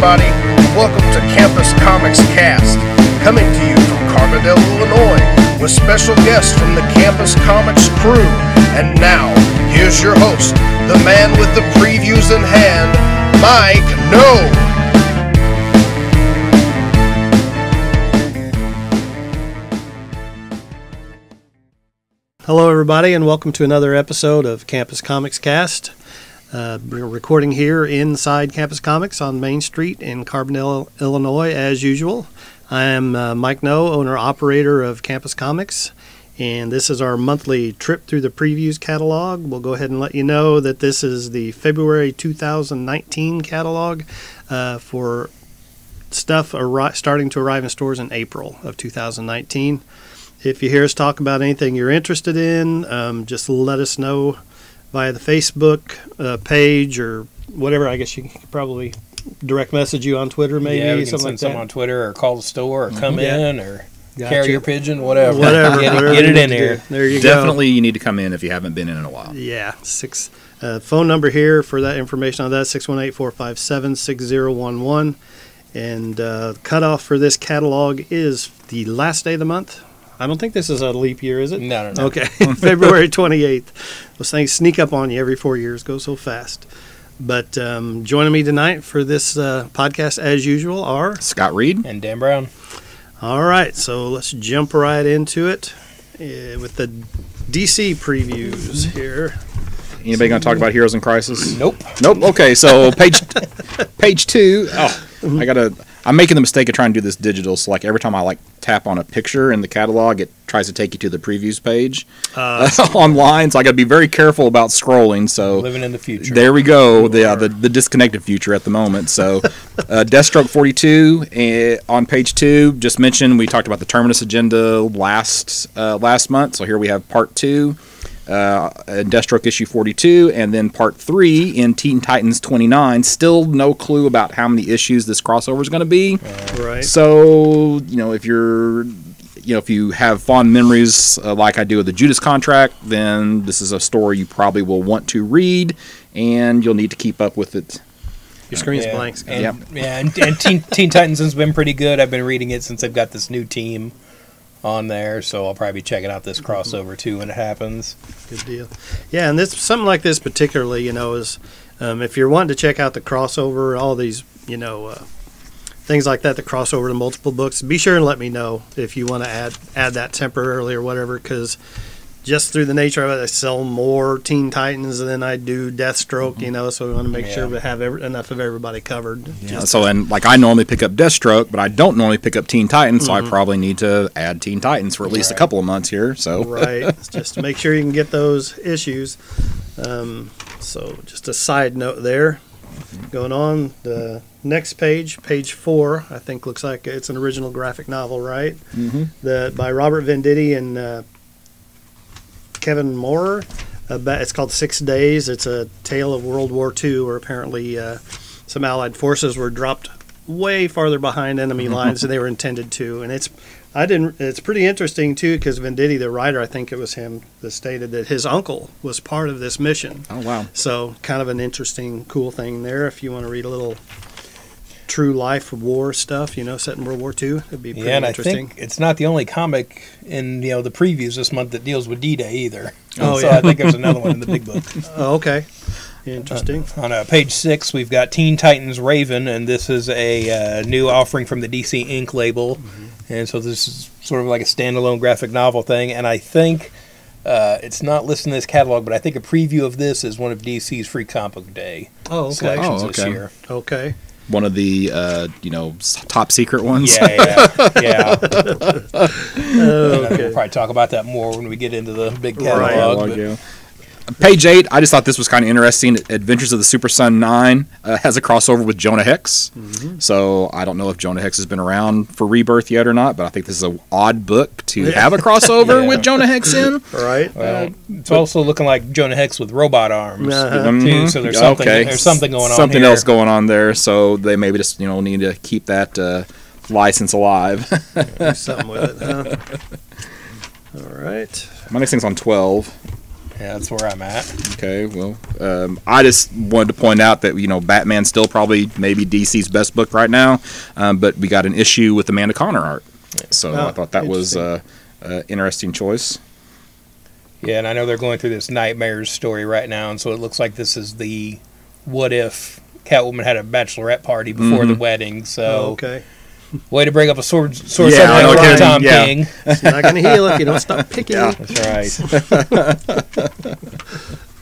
everybody. Welcome to Campus Comics Cast, coming to you from Carbondale, Illinois, with special guests from the Campus Comics crew. And now, here's your host, the man with the previews in hand, Mike No. Hello, everybody, and welcome to another episode of Campus Comics Cast. We're recording here inside Campus Comics on Main Street in Carbondale, Illinois, as usual. I am Mike No, owner-operator of Campus Comics, and this is our monthly trip through the previews catalog. We'll go ahead and let you know that this is the February 2019 catalog for stuff starting to arrive in stores in April of 2019. If you hear us talk about anything you're interested in, just let us know via the Facebook page or whatever. I guess you could probably direct message you on Twitter, maybe. Yeah, we can something send like some that. on Twitter or call the store or come in or Gotcha. carrier pigeon, whatever. Whatever. Get it in here. There you Definitely you need to come in if you haven't been in a while. go. Yeah. Phone number here for that information on that, 618-457-6011. And cutoff for this catalog is the last day of the month. I don't think this is a leap year, is it? No. Okay, February 28th. Those things sneak up on you every 4 years, go so fast. But joining me tonight for this podcast, as usual, are... Scott Reed. And Dan Brown. All right, so let's jump right into it with the DC previews here. Anybody going to talk about Heroes in Crisis? Nope. Okay, so page 2. I'm making the mistake of trying to do this digital. So like every time I tap on a picture in the catalog, it tries to take you to the previews page online. So I got to be very careful about scrolling. So Living in the future. there we go. The disconnected future at the moment. So Deathstroke 42 on page 2. Just mentioned we talked about the Terminus agenda last month. So here we have part 2. Deathstroke issue 42, and then part 3 in Teen Titans 29. Still no clue about how many issues this crossover is going to be. Right. So if you have fond memories like I do of the Judas Contract, then this is a story you probably will want to read, and you'll need to keep up with it. Your screen's blank, Scott. And Teen Titans has been pretty good. I've been reading it since they've got this new team on there, so I'll probably be checking out this crossover too when it happens. Good deal. Yeah, and something like this particularly, is if you're wanting to check out the crossover, all these, things like that, the crossover to multiple books, be sure and let me know if you want to add that temporarily or whatever, because just through the nature of it, I sell more Teen Titans than I do Deathstroke, so we want to make sure we have enough of everybody covered. Yeah. I normally pick up Deathstroke, but I don't normally pick up Teen Titans, so I probably need to add Teen Titans for at least a couple of months here. So Right, just to make sure you can get those issues. So just a side note there. Going on, the next page 4, I think looks like it's an original graphic novel, right? Mm-hmm. By Robert Venditti and Kevin Moorer. It's called 6 Days. It's a tale of World War II, where apparently some Allied forces were dropped way farther behind enemy lines than they were intended to. And it's pretty interesting too, because Venditti, the writer, I think it was him that stated that his uncle was part of this mission. Oh wow! So kind of an interesting, cool thing there. If you want to read a little true life war stuff, set in World War II, it'd be pretty interesting. I think it's not the only comic in the previews this month that deals with D-Day either. Oh, so yeah. I think there's another one in the big book. Oh, okay. Interesting. On page 6, we've got Teen Titans Raven, and this is a new offering from the DC Ink label. Mm-hmm. And so this is sort of like a standalone graphic novel thing. And I think it's not listed in this catalog, but I think a preview of this is one of DC's Free Comic Book Day selections this year. Okay. One of the top secret ones. Yeah. Okay. We'll probably talk about that more when we get into the big catalog. Right. Page 8, I just thought this was kind of interesting. Adventures of the Super Son 9 has a crossover with Jonah Hex. Mm-hmm. So I don't know if Jonah Hex has been around for Rebirth yet or not, but I think this is an odd book to have a crossover with Jonah Hex in. Right. Well, it's also looking like Jonah Hex with robot arms too. So there's something. Okay. There's something going on. Something else going on there. So they maybe just need to keep that license alive. Do something with it, huh? All right. My next thing's on 12. Yeah, that's where I'm at. Okay, well, I just wanted to point out that, Batman's still probably maybe DC's best book right now, but we got an issue with Amanda Connor art. So I thought that was an interesting choice. Yeah, and I know they're going through this Nightmares story right now, and so it looks like this is the what if Catwoman had a bachelorette party before the wedding. So, okay. Way to bring up a sword Yeah, subject I know, right, Ken. Tom Yeah. King. It's not going to heal if you don't stop picking. Yeah. That's right.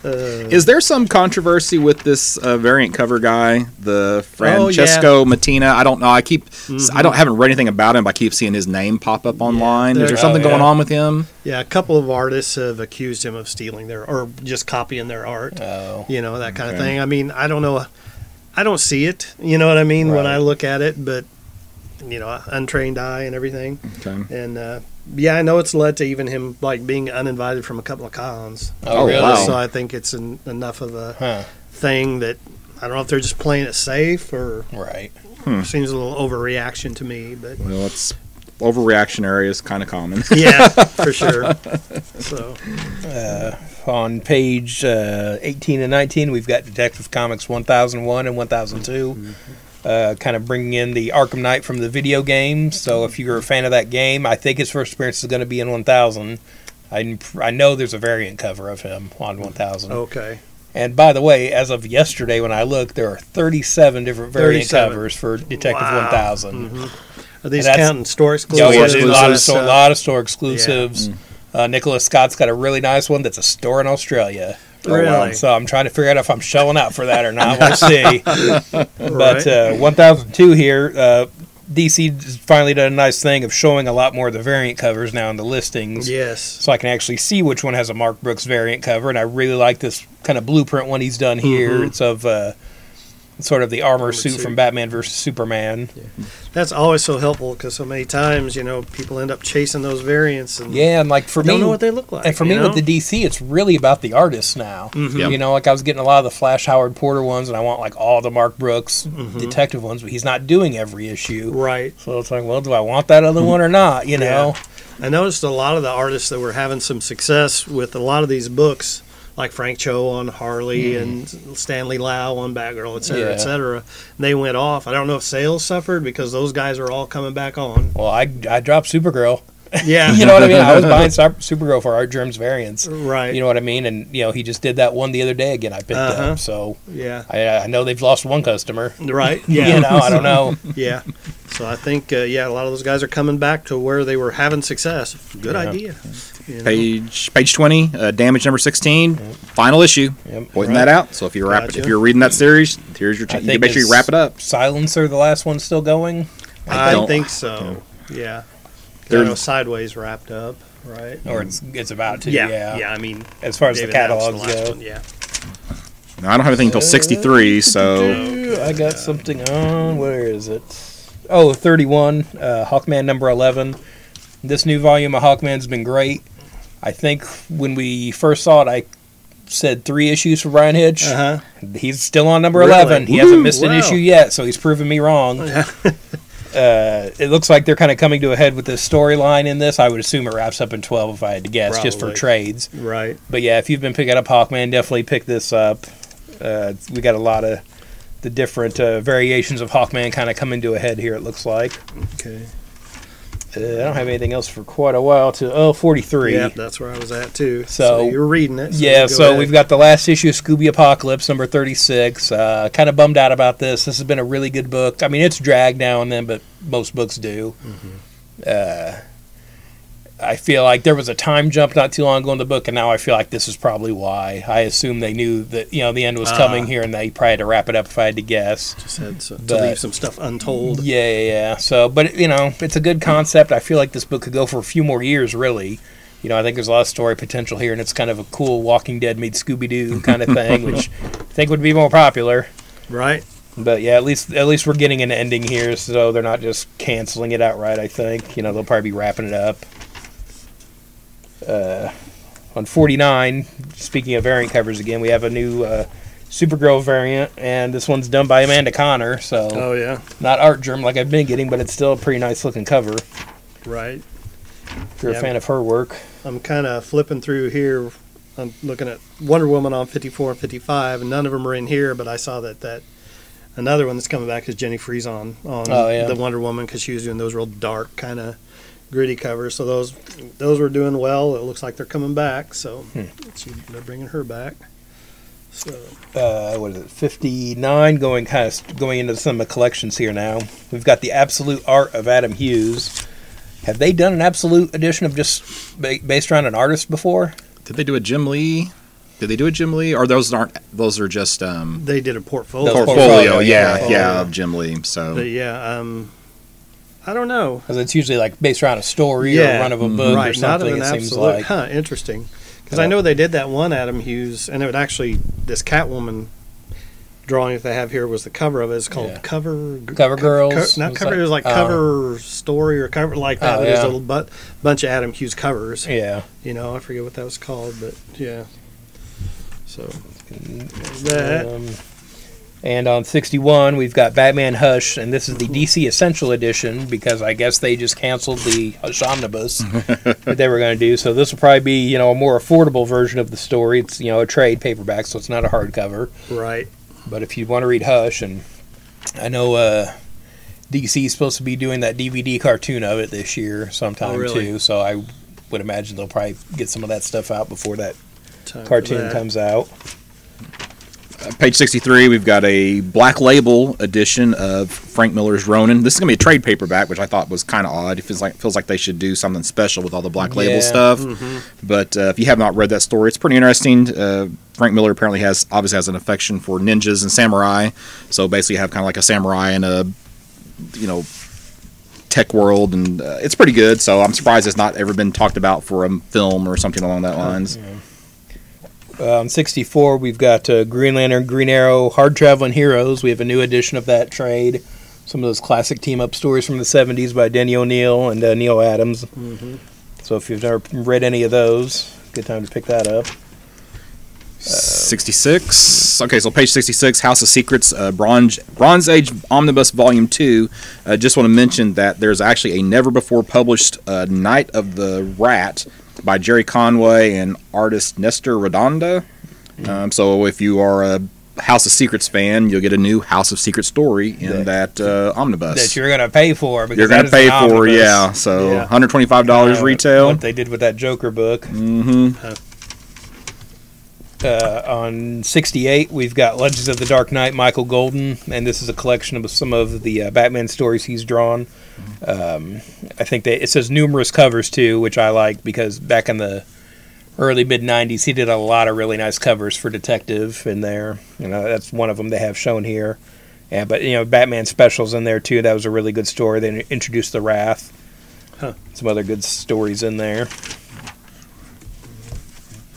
Is there some controversy with this variant cover guy, the Francesco Mattina? I don't know. I haven't read anything about him, but I keep seeing his name pop up online. Is there something going on with him? Yeah, a couple of artists have accused him of stealing or just copying their art. Oh. That kind of thing. I mean, I don't know. I don't see it. You know what I mean when I look at it, but untrained eye and everything. Okay. And I know it's led to even him being uninvited from a couple of cons. Oh, really? Wow. So I think it's enough of a thing that I don't know if they're just playing it safe or Right. seems a little overreaction to me. But Well, it's overreactionary is kind of common. yeah, for sure. So On page 18 and 19, we've got Detective Comics 1001 and 1002. Kind of bringing in the Arkham Knight from the video game. So if you're a fan of that game, I think his first appearance is going to be in 1000. I know there's a variant cover of him on 1000. okay. And by the way, as of yesterday when I looked, there are 37 different variant 37. covers for Detective Wow. 1000. Are these that's- counting store Oh, exclusives? yeah, there's a lot of stuff? lot of store exclusives. Nicholas Scott's got a really nice one that's a store in Australia. Really? So I'm trying to figure out if I'm shelling out for that or not. We'll see. But Right. 1002 here, DC finally done a nice thing of showing a lot more of the variant covers now in the listings. Yes. So I can actually see which one has a Mark Brooks variant cover, and I really like this kind of blueprint one he's done here. It's of sort of the armor suit from Batman versus Superman. That's always so helpful because so many times, people end up chasing those variants and Yeah, and like for me, don't know what they look like. and for me with the DC, it's really about the artists now. Yep. Like I was getting a lot of the Flash Howard Porter ones, and I want like all the Mark Brooks detective ones, but he's not doing every issue. Right. So it's like, well, do I want that other one or not? You know? I noticed a lot of the artists that were having some success with a lot of these books, like Frank Cho on Harley and Stanley Lau on Batgirl, et cetera, Yeah. et cetera. They went off. I don't know if sales suffered because those guys are all coming back on. Well, I dropped Supergirl. Yeah. You know what I mean? I was buying Supergirl for Art Germ's variants. Right. You know what I mean? And he just did that one the other day again. I picked up, so Yeah. I know they've lost one customer. Right. Yeah. I don't know. Yeah. So I think, a lot of those guys are coming back to where they were having success. Good idea. Page 20, damage number 16, final issue. Yep. Pointing that out. So if you're Gotcha. if you're reading that series, here's your chance. You think make sure you it's wrap it up. Silencer, the last one, still going, I don't- think so. Yeah. There- I know Sideways wrapped up, right? or it's about to. Yeah. I mean, As far as David the Adams, catalogs last go. one, yeah. No, I don't have anything until 63, so I got something on. Where is it? Oh, 31. Hawkman number 11. This new volume of Hawkman's been great. I think when we first saw it, I said 3 issues for Brian Hitch. Uh-huh. He's still on number Really? 11. He hasn't missed an Wow. issue yet, so he's proven me wrong. It looks like they're kind of coming to a head with this storyline in this. I would assume it wraps up in 12 if I had to guess, just for Probably. trades. Right. But yeah, if you've been picking up Hawkman, definitely pick this up. We got a lot of the different variations of Hawkman kind of coming to a head here, it looks like. Okay. I don't have anything else for quite a while. 43. Yeah, that's where I was at too. So- you're reading it. Yeah, go so ahead. we've got the last issue of Scooby Apocalypse, number 36. Kind of bummed out about this. This has been a really good book. I mean, it's dragged now and then, but most books do. I feel like there was a time jump not too long ago in the book, and now I feel like this is probably why. I assume they knew that the end was coming here, and they probably had to wrap it up if I had to guess. just had to but- leave some stuff untold. Yeah. So, but it's a good concept. I feel like this book could go for a few more years, really. I think there's a lot of story potential here, and it's kind of a cool Walking Dead meets Scooby Doo kind of thing, which I think would be more popular. Right. But yeah, at least we're getting an ending here, so they're not just canceling it outright. I think they'll probably be wrapping it up. On 49, speaking of variant covers again, we have a new Supergirl variant, and this one's done by Amanda Connor, so Oh yeah. not Art Germ like I've been getting, but it's still a pretty nice looking cover if Right. you're Yeah. a fan of her work. I'm kind of flipping through here I'm looking at Wonder Woman on 54 and 55, and none of them are in here. But I saw that another one that's coming back is Jenny Frison on the Wonder Woman, because she was doing those real dark kind of gritty covers. So those were doing well. It looks like they're coming back. So they're bringing her back. So what is it? 59. Going into some of the collections here now. We've got the Absolute Art of Adam Hughes. Have they done an Absolute edition of just based around an artist before? Did they do a Jim Lee? Or those are just they did a portfolio. Of Jim Lee. So but I don't know, because it's usually like based around a story or a run of a book or something. Not an absolute. Interesting. Because I know they did that one Adam Hughes, and it would actually, this Catwoman drawing that they have here was the cover of it. It's called Cover Girls. Not cover. It was like Cover Story or cover like that. It was a bunch of Adam Hughes covers. Yeah. I forget what that was called, but yeah. So that. And on 61, we've got Batman Hush, and this is the DC Essential Edition, because I guess they just canceled the Hush Omnibus that they were going to do. So this will probably be, a more affordable version of the story. It's, a trade paperback, so it's not a hardcover. Right. But if you want to read Hush, and I know DC is supposed to be doing that DVD cartoon of it this year sometime too, so I would imagine they'll probably get some of that stuff out before that cartoon comes out. Page 63, we've got a Black Label edition of Frank Miller's Ronin. This is going to be a trade paperback, which I thought was kind of odd. It feels like they should do something special with all the Black Label stuff. Mm-hmm. But if you have not read that story, it's pretty interesting. Frank Miller apparently obviously has an affection for ninjas and samurai. So basically you have kind of like a samurai in a, tech world, and it's pretty good. So I'm surprised it's not ever been talked about for a film or something along that lines. Yeah. On 64, we've got Green Lantern, Green Arrow, Hard Traveling Heroes. We have a new edition of that trade. Some of those classic team-up stories from the 70s by Denny O'Neil and Neil Adams. Mm-hmm. So if you've never read any of those, good time to pick that up. 66. Okay, so page 66, House of Secrets, Bronze Age Omnibus Volume 2. Just want to mention that there's actually a never-before-published Night of the Rat by Jerry Conway and artist Nestor Redonda. So if you are a House of Secrets fan, you'll get a new House of Secrets story in that omnibus. That you're going to pay for. You're going to pay for, yeah. So $125 retail. What they did with that Joker book. Mm-hmm. On 68, we've got Legends of the Dark Knight, Michael Golden, and this is a collection of some of the Batman stories he's drawn. I think it says numerous covers too, which I like, because back in the early mid-90s he did a lot of really nice covers for Detective in there. That's one of them they have shown here. Yeah, but Batman specials in there too. That was a really good story. They introduced the Wrath. Some other good stories in there.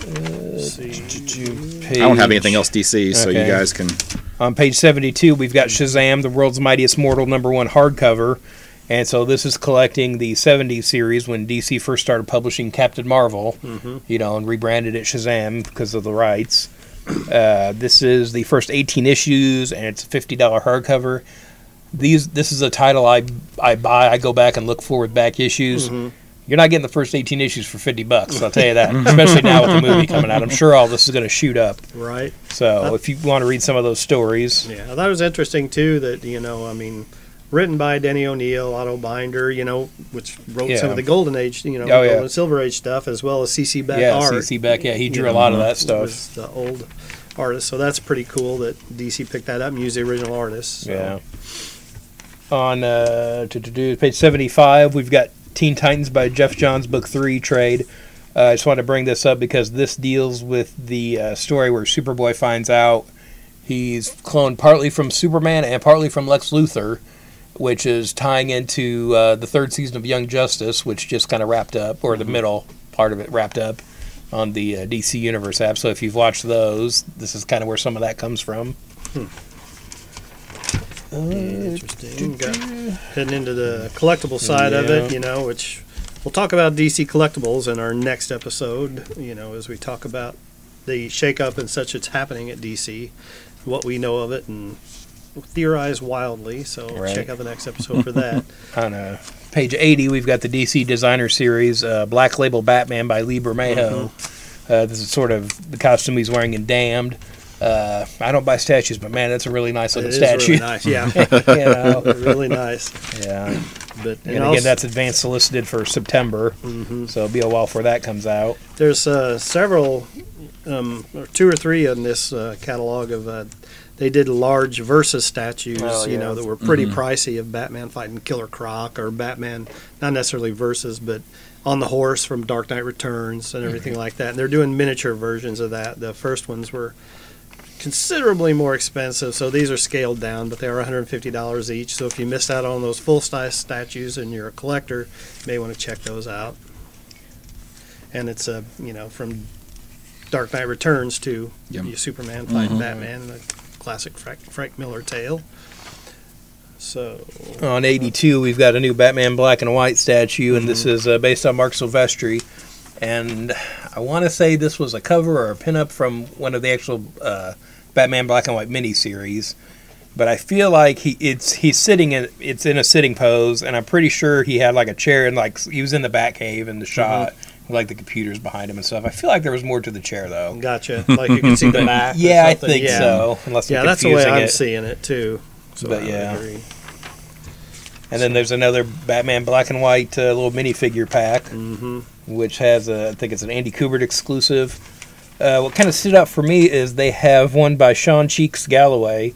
I don't have anything else DC, so you guys can. On page 72, we've got Shazam, the World's Mightiest Mortal #1 hardcover. And so this is collecting the 70s series when DC first started publishing Captain Marvel, and rebranded it Shazam because of the rights. This is the first 18 issues, and it's a $50 hardcover. This is a title I buy. I go back and look for with back issues. You're not getting the first 18 issues for $50, I'll tell you that. Especially now with the movie coming out. I'm sure all this is going to shoot up. Right. So if you want to read some of those stories. Yeah, that was interesting, too, that, written by Denny O'Neil, Otto Binder, which wrote some of the Golden Age, Gold and Silver Age stuff, as well as C.C. Beck art. Yeah, C.C. Beck, he drew a lot of that stuff. Was the old artist, so that's pretty cool that DC picked that up and used the original artists. So. Yeah. On page 75, we've got Teen Titans by Jeff Johns, Book 3 trade. I just want to bring this up because this deals with the story where Superboy finds out he's cloned partly from Superman and partly from Lex Luthor, which is tying into the third season of Young Justice, which just kind of wrapped up, or the middle part of it wrapped up on the DC Universe app. So if you've watched those, this is kind of where some of that comes from. Interesting. Heading into the collectible side of it, which we'll talk about DC collectibles in our next episode, as we talk about the shakeup and such that's happening at DC, what we know of it, and theorize wildly. So check out the next episode for that. On page 80, we've got the DC Designer Series, Black Label Batman by Lee Bermejo. This is sort of the costume he's wearing in Damned. I don't buy statues, but man, that's a really nice looking statue. Really nice, yeah. Really nice. Yeah. But And again, that's advanced solicited for September, so it'll be a while before that comes out. there's several, or 2 or 3 in this catalog of. They did large Versus statues, that were pretty pricey of Batman fighting Killer Croc or Batman, not necessarily Versus, but on the horse from Dark Knight Returns and everything like that. And they're doing miniature versions of that. The first ones were considerably more expensive, so these are scaled down, but they are $150 each. So if you missed out on those full-size statues and you're a collector, you may want to check those out. And it's from Dark Knight Returns to Superman fighting Batman, the classic Frank Miller tale. So On 82, we've got a new Batman black and white statue, and this is based on Mark Silvestri. And I want to say this was a cover or a pinup from one of the actual Batman black and white miniseries. But I feel like he's sitting it's in a sitting pose, and I'm pretty sure he had like a chair and like he was in the Batcave in the shot. Like the computers behind him and stuff. I feel like there was more to the chair though. Gotcha. Like you can see the back. Yeah, I think so. Unless I'm that's the way I'm it. seeing it too. So But I yeah. agree. And then there's another Batman black and white little minifigure pack, which has I think it's an Andy Kubert exclusive. What kind of stood out for me is they have one by Sean Cheeks Galloway,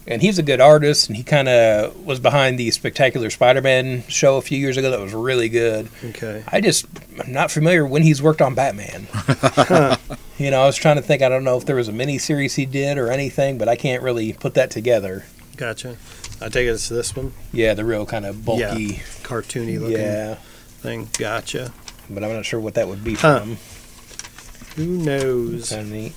and he's a good artist, and he kind of was behind the Spectacular Spider-Man show a few years ago that was really good. Okay. I'm not familiar when he's worked on Batman. I was trying to think. I don't know if there was a miniseries he did or anything, but I can't really put that together. Gotcha. I take it it's this one. Yeah, the real kind of bulky, cartoony looking thing. Gotcha. But I'm not sure what that would be from. Who knows? Kind of neat.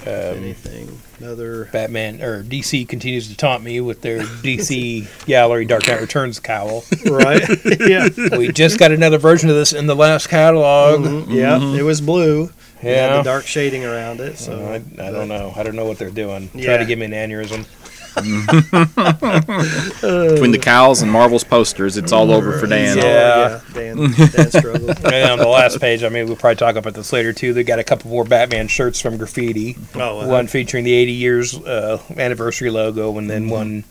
Anything. Another Batman or DC continues to taunt me with their DC Gallery Dark Knight Returns cowl. right? Yeah. We just got another version of this in the last catalog. Yeah, it was blue. It had Yeah, the dark shading around it. So I don't know. I don't know what they're doing. Try Yeah. to give me an aneurysm. Between the cows and Marvel's posters, it's all over for Dan. Yeah. Dan struggles. And on the last page, we'll probably talk about this later too. They got a couple more Batman shirts from Graffiti. Oh, wow. One featuring the 80 years anniversary logo, and then one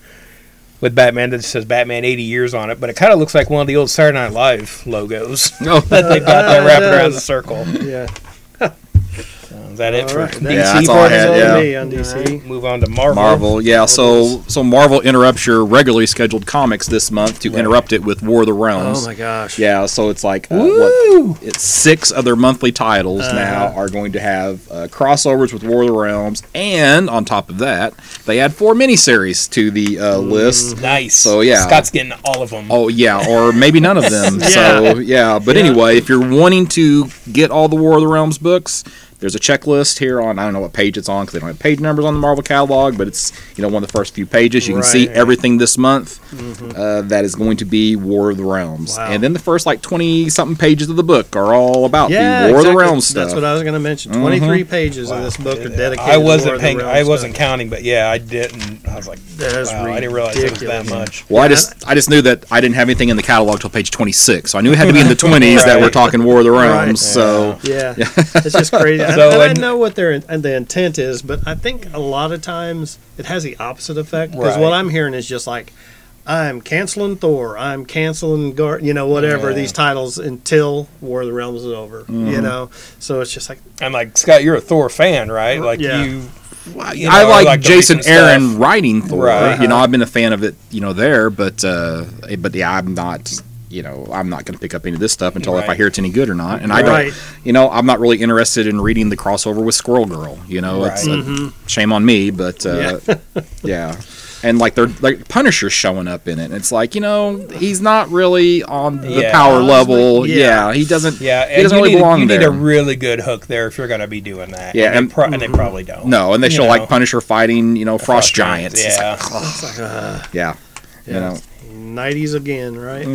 with Batman that says Batman 80 years on it. But it kind of looks like one of the old Saturday Night Live logos Oh, that they've got there wrapped around the circle. Yeah. Is that it All for right. DC? that's all I had, All yeah. me on DC. Move on to Marvel. Marvel, yeah. So Marvel interrupts your regularly scheduled comics this month to interrupt it with War of the Realms. Oh my gosh. Yeah, so it's like Woo! it's 6 other monthly titles now are going to have crossovers with War of the Realms, and on top of that, they add 4 miniseries to the list. Nice. So, yeah. Scott's getting all of them. Oh yeah, or maybe none of them. Yeah. So yeah, but anyway, if you're wanting to get all the War of the Realms books, there's a checklist here on, I don't know what page it's on because they don't have page numbers on the Marvel catalog, but it's one of the first few pages. You can see everything this month that is going to be War of the Realms. Wow. And then the first 20-something pages of the book are all about Yeah, the War of the exactly. Realms stuff. That's what I was going to mention. 23 pages of this book are dedicated I to War wasn't of the Realms I wasn't stuff. counting, but yeah, I didn't. I was like, That's wow, I didn't realize it was that ridiculous. much. Well, I just knew that I didn't have anything in the catalog till page 26, so I knew it had to be in the 20s that we're talking War of the Realms. Right. So Yeah, it's just crazy. So, I and- know what the intent is, but I think a lot of times it has the opposite effect. Because Right. what I'm hearing is just like, I'm canceling Thor, I'm canceling whatever Yeah. these titles until War of the Realms is over. So it's just like, I'm like, Scott, you're a Thor fan, right? Like Yeah. I like the Jason recent Aaron stuff. writing Thor. Right. I've been a fan of it, there, but yeah, I'm not. I'm not going to pick up any of this stuff until if I Right. hear it's any good or not. And I Right. don't, I'm not really interested in reading the crossover with Squirrel Girl. It's shame on me, but yeah. And they're like Punisher's showing up in it. And it's like, he's not really on the Yeah. power level. Yeah. He doesn't. Yeah, he doesn't really belong you there. need a really good hook there if you're going to be doing that. Yeah, and they probably don't. No, and they show know. like Punisher fighting, Frost Frost Giants. It's Yeah. like, yeah. yeah, 90s again, right?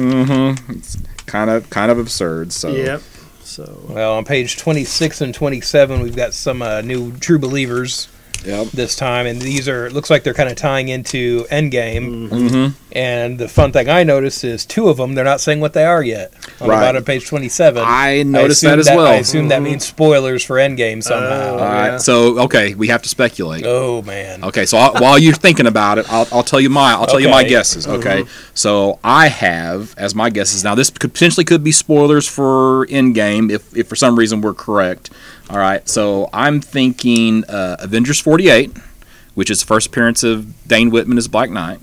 It's kind of absurd. So Yep. So Well, on page 26 and 27, we've got some new True Believers this time, and these looks like they're kind of tying into Endgame. Mm-hmm. And the fun thing I noticed is two of them, they're not saying what they are yet. On the Right. bottom of page 27. I noticed that as I well. assume that means spoilers for Endgame somehow. All right. So, okay, we have to speculate. Oh, man. Okay, so while you're thinking about it, I'll tell you my Okay. guesses. Okay, so I have as my guesses. Now, this potentially could be spoilers for Endgame if for some reason we're correct. All right, so I'm thinking Avengers 48, which is the first appearance of Dane Whitman as Black Knight.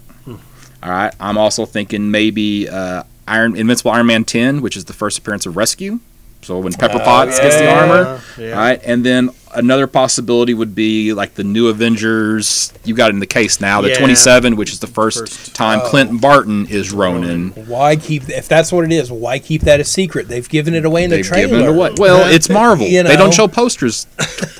All right, I'm also thinking maybe Invincible Iron Man 10, which is the first appearance of Rescue. So when Pepper Potts gets the armor, Yeah. all right, and then another possibility would be like the New Avengers. You got it in the case now, the Yeah. 27, which is the first time Clinton Barton is Ronin. Why keep, if that's what it is, why keep that a secret? They've given it away in the They've trailer. given it away. Well, it's Marvel. You They don't know. show posters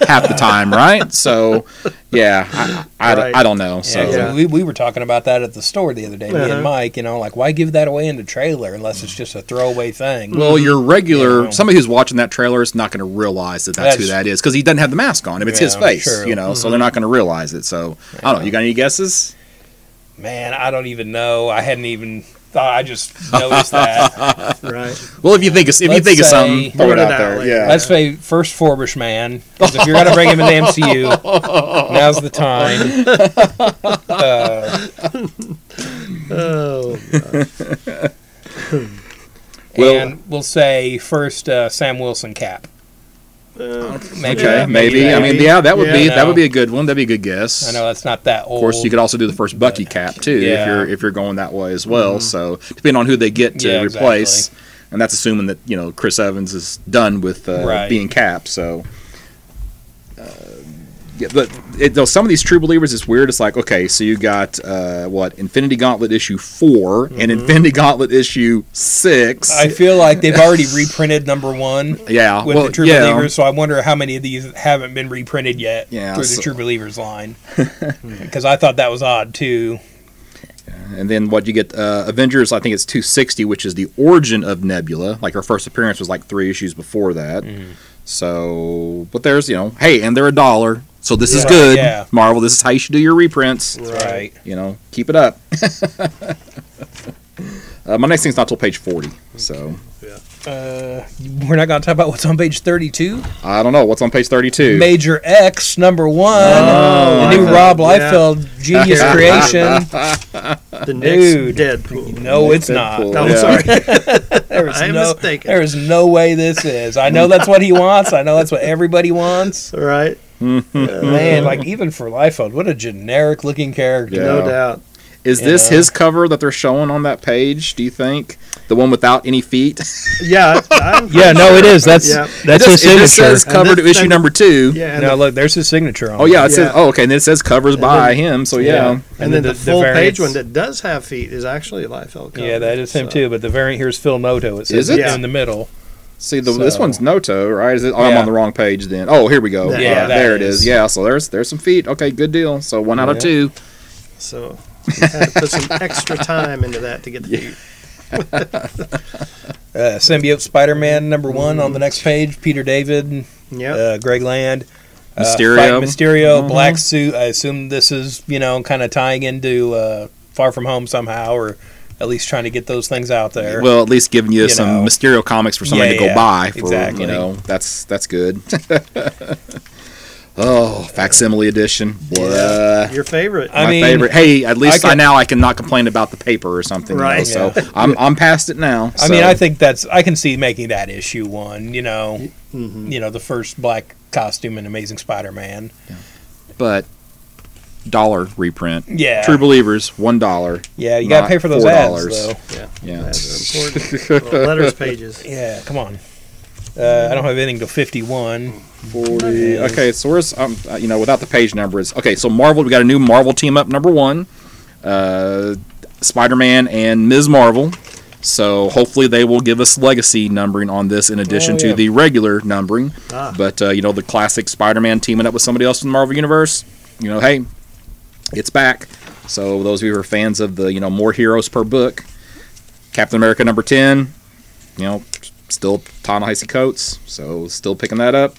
half the time, right? So, yeah, I don't know. So, Yeah, 'cause we were talking about that at the store the other day, me and Mike, like, why give that away in the trailer unless it's just a throwaway thing? well, your regular Yeah. somebody who's watching that trailer is not going to realize that that's who That's- that is because he doesn't have the mask on him. It's his Yeah, face, true. so they're not going to realize it. So, I don't know. You got any guesses? Man, I don't even know. I hadn't even thought. I just noticed that. Right. Well, if you think of Let's something, say- throw it Put it out out there. later. Yeah. Let's say first Forbush man. 'Cause if you're going to bring him in the MCU, now's the time. Oh. And we'll say first Sam Wilson Cap. Maybe. Okay, maybe. I mean, maybe. that would be Yeah. that would be a good one. That'd be a good guess. I know that's not that old. Of course, you could also do the first Bucky cap too Yeah. if you're going that way as well. So depending on who they get to Yeah, replace, and that's assuming that Chris Evans is done with Right. being Cap. So. Yeah, but though some of these True Believers is weird. It's like, okay, so you got Infinity Gauntlet issue 4 and Infinity Gauntlet issue 6. I feel like they've already reprinted number 1 yeah, with well, the True yeah. Believers, so I wonder how many of these haven't been reprinted yet Yeah, for the so- True Believers line. Because I thought that was odd too. And then what you get, Avengers, I think it's 260, which is the origin of Nebula. Like her first appearance was like 3 issues before that. So, but there's, hey, and they're $1. So this is Yeah. good, Yeah. Marvel. This is how you should do your reprints. Right. Keep it up. My next thing's not till page 40. So, We're not going to talk about what's on page 32. I don't know. What's on page 32? Major X number 1. Oh, the new Liefeld. Rob Yeah. Liefeld genius creation. The next Dude. Deadpool. No, it's not. Deadpool. No, Yeah. sorry. There is I am no, mistaken. there is no way this is. I know that's what he wants. I know that's what everybody wants. Right. Man, like even for Liefeld, what a generic looking character. Yeah. No doubt. Is You this know. his cover that they're showing on that page, do you think? The one without any feet? Yeah. Yeah, no, it is. That's Yeah. that's it his just says signature. cover And to this- issue number 2. Yeah. And No, the, look, there's his signature on. Oh, yeah, it says, Yeah. okay, and then it says covers by him, so yeah. and then the full variants- page one that does have feet is actually a Liefeld cover. Yeah, that is him So- too. But the variant here is Phil Noto. It says Is it? in the middle. See, this So- one's Noto, right? Is it? Oh, I'm Yeah. on the wrong page then. Oh, here we go. Yeah, that there it is. is. Yeah, so there's some feet. Okay, good deal. So 1 out of Yeah. 2. So you had to put some extra time into that to get the feet. Symbiote Spider-Man number 1 on the next page. Peter David, Yeah. Greg Land. Mysterio. Fighting Mysterio, black suit. I assume this is, kind of tying into Far From Home somehow, or at least trying to get those things out there. Well, at least giving you some know. Mysterio comics for somebody to go Yeah, buy. For, exactly. That's good. Oh, facsimile edition. Blah. Your favorite. I My mean, favorite. Hey, at least I can- now I can not complain about the paper or something. Right. So I'm past it now. I mean, so. I think I can see making that issue 1, the first black costume in Amazing Spider-Man. But $1 reprint. Yeah. True Believers, $1. Yeah, you got to Not pay for those $4. ads, though. Yeah. That's important. Well, letters pages. Yeah, come on. I don't have anything till 51. 40. Okay, so where's without the page numbers. Okay, so Marvel, we got a new Marvel team up number 1, Spider-Man and Ms. Marvel. So hopefully they will give us legacy numbering on this in addition to the regular numbering. But the classic Spider-Man teaming up with somebody else in the Marvel universe. Hey, it's back. So those of you who are fans of the more heroes per book, Captain America number 10, still Ta-Nehisi Coates, so still picking that up.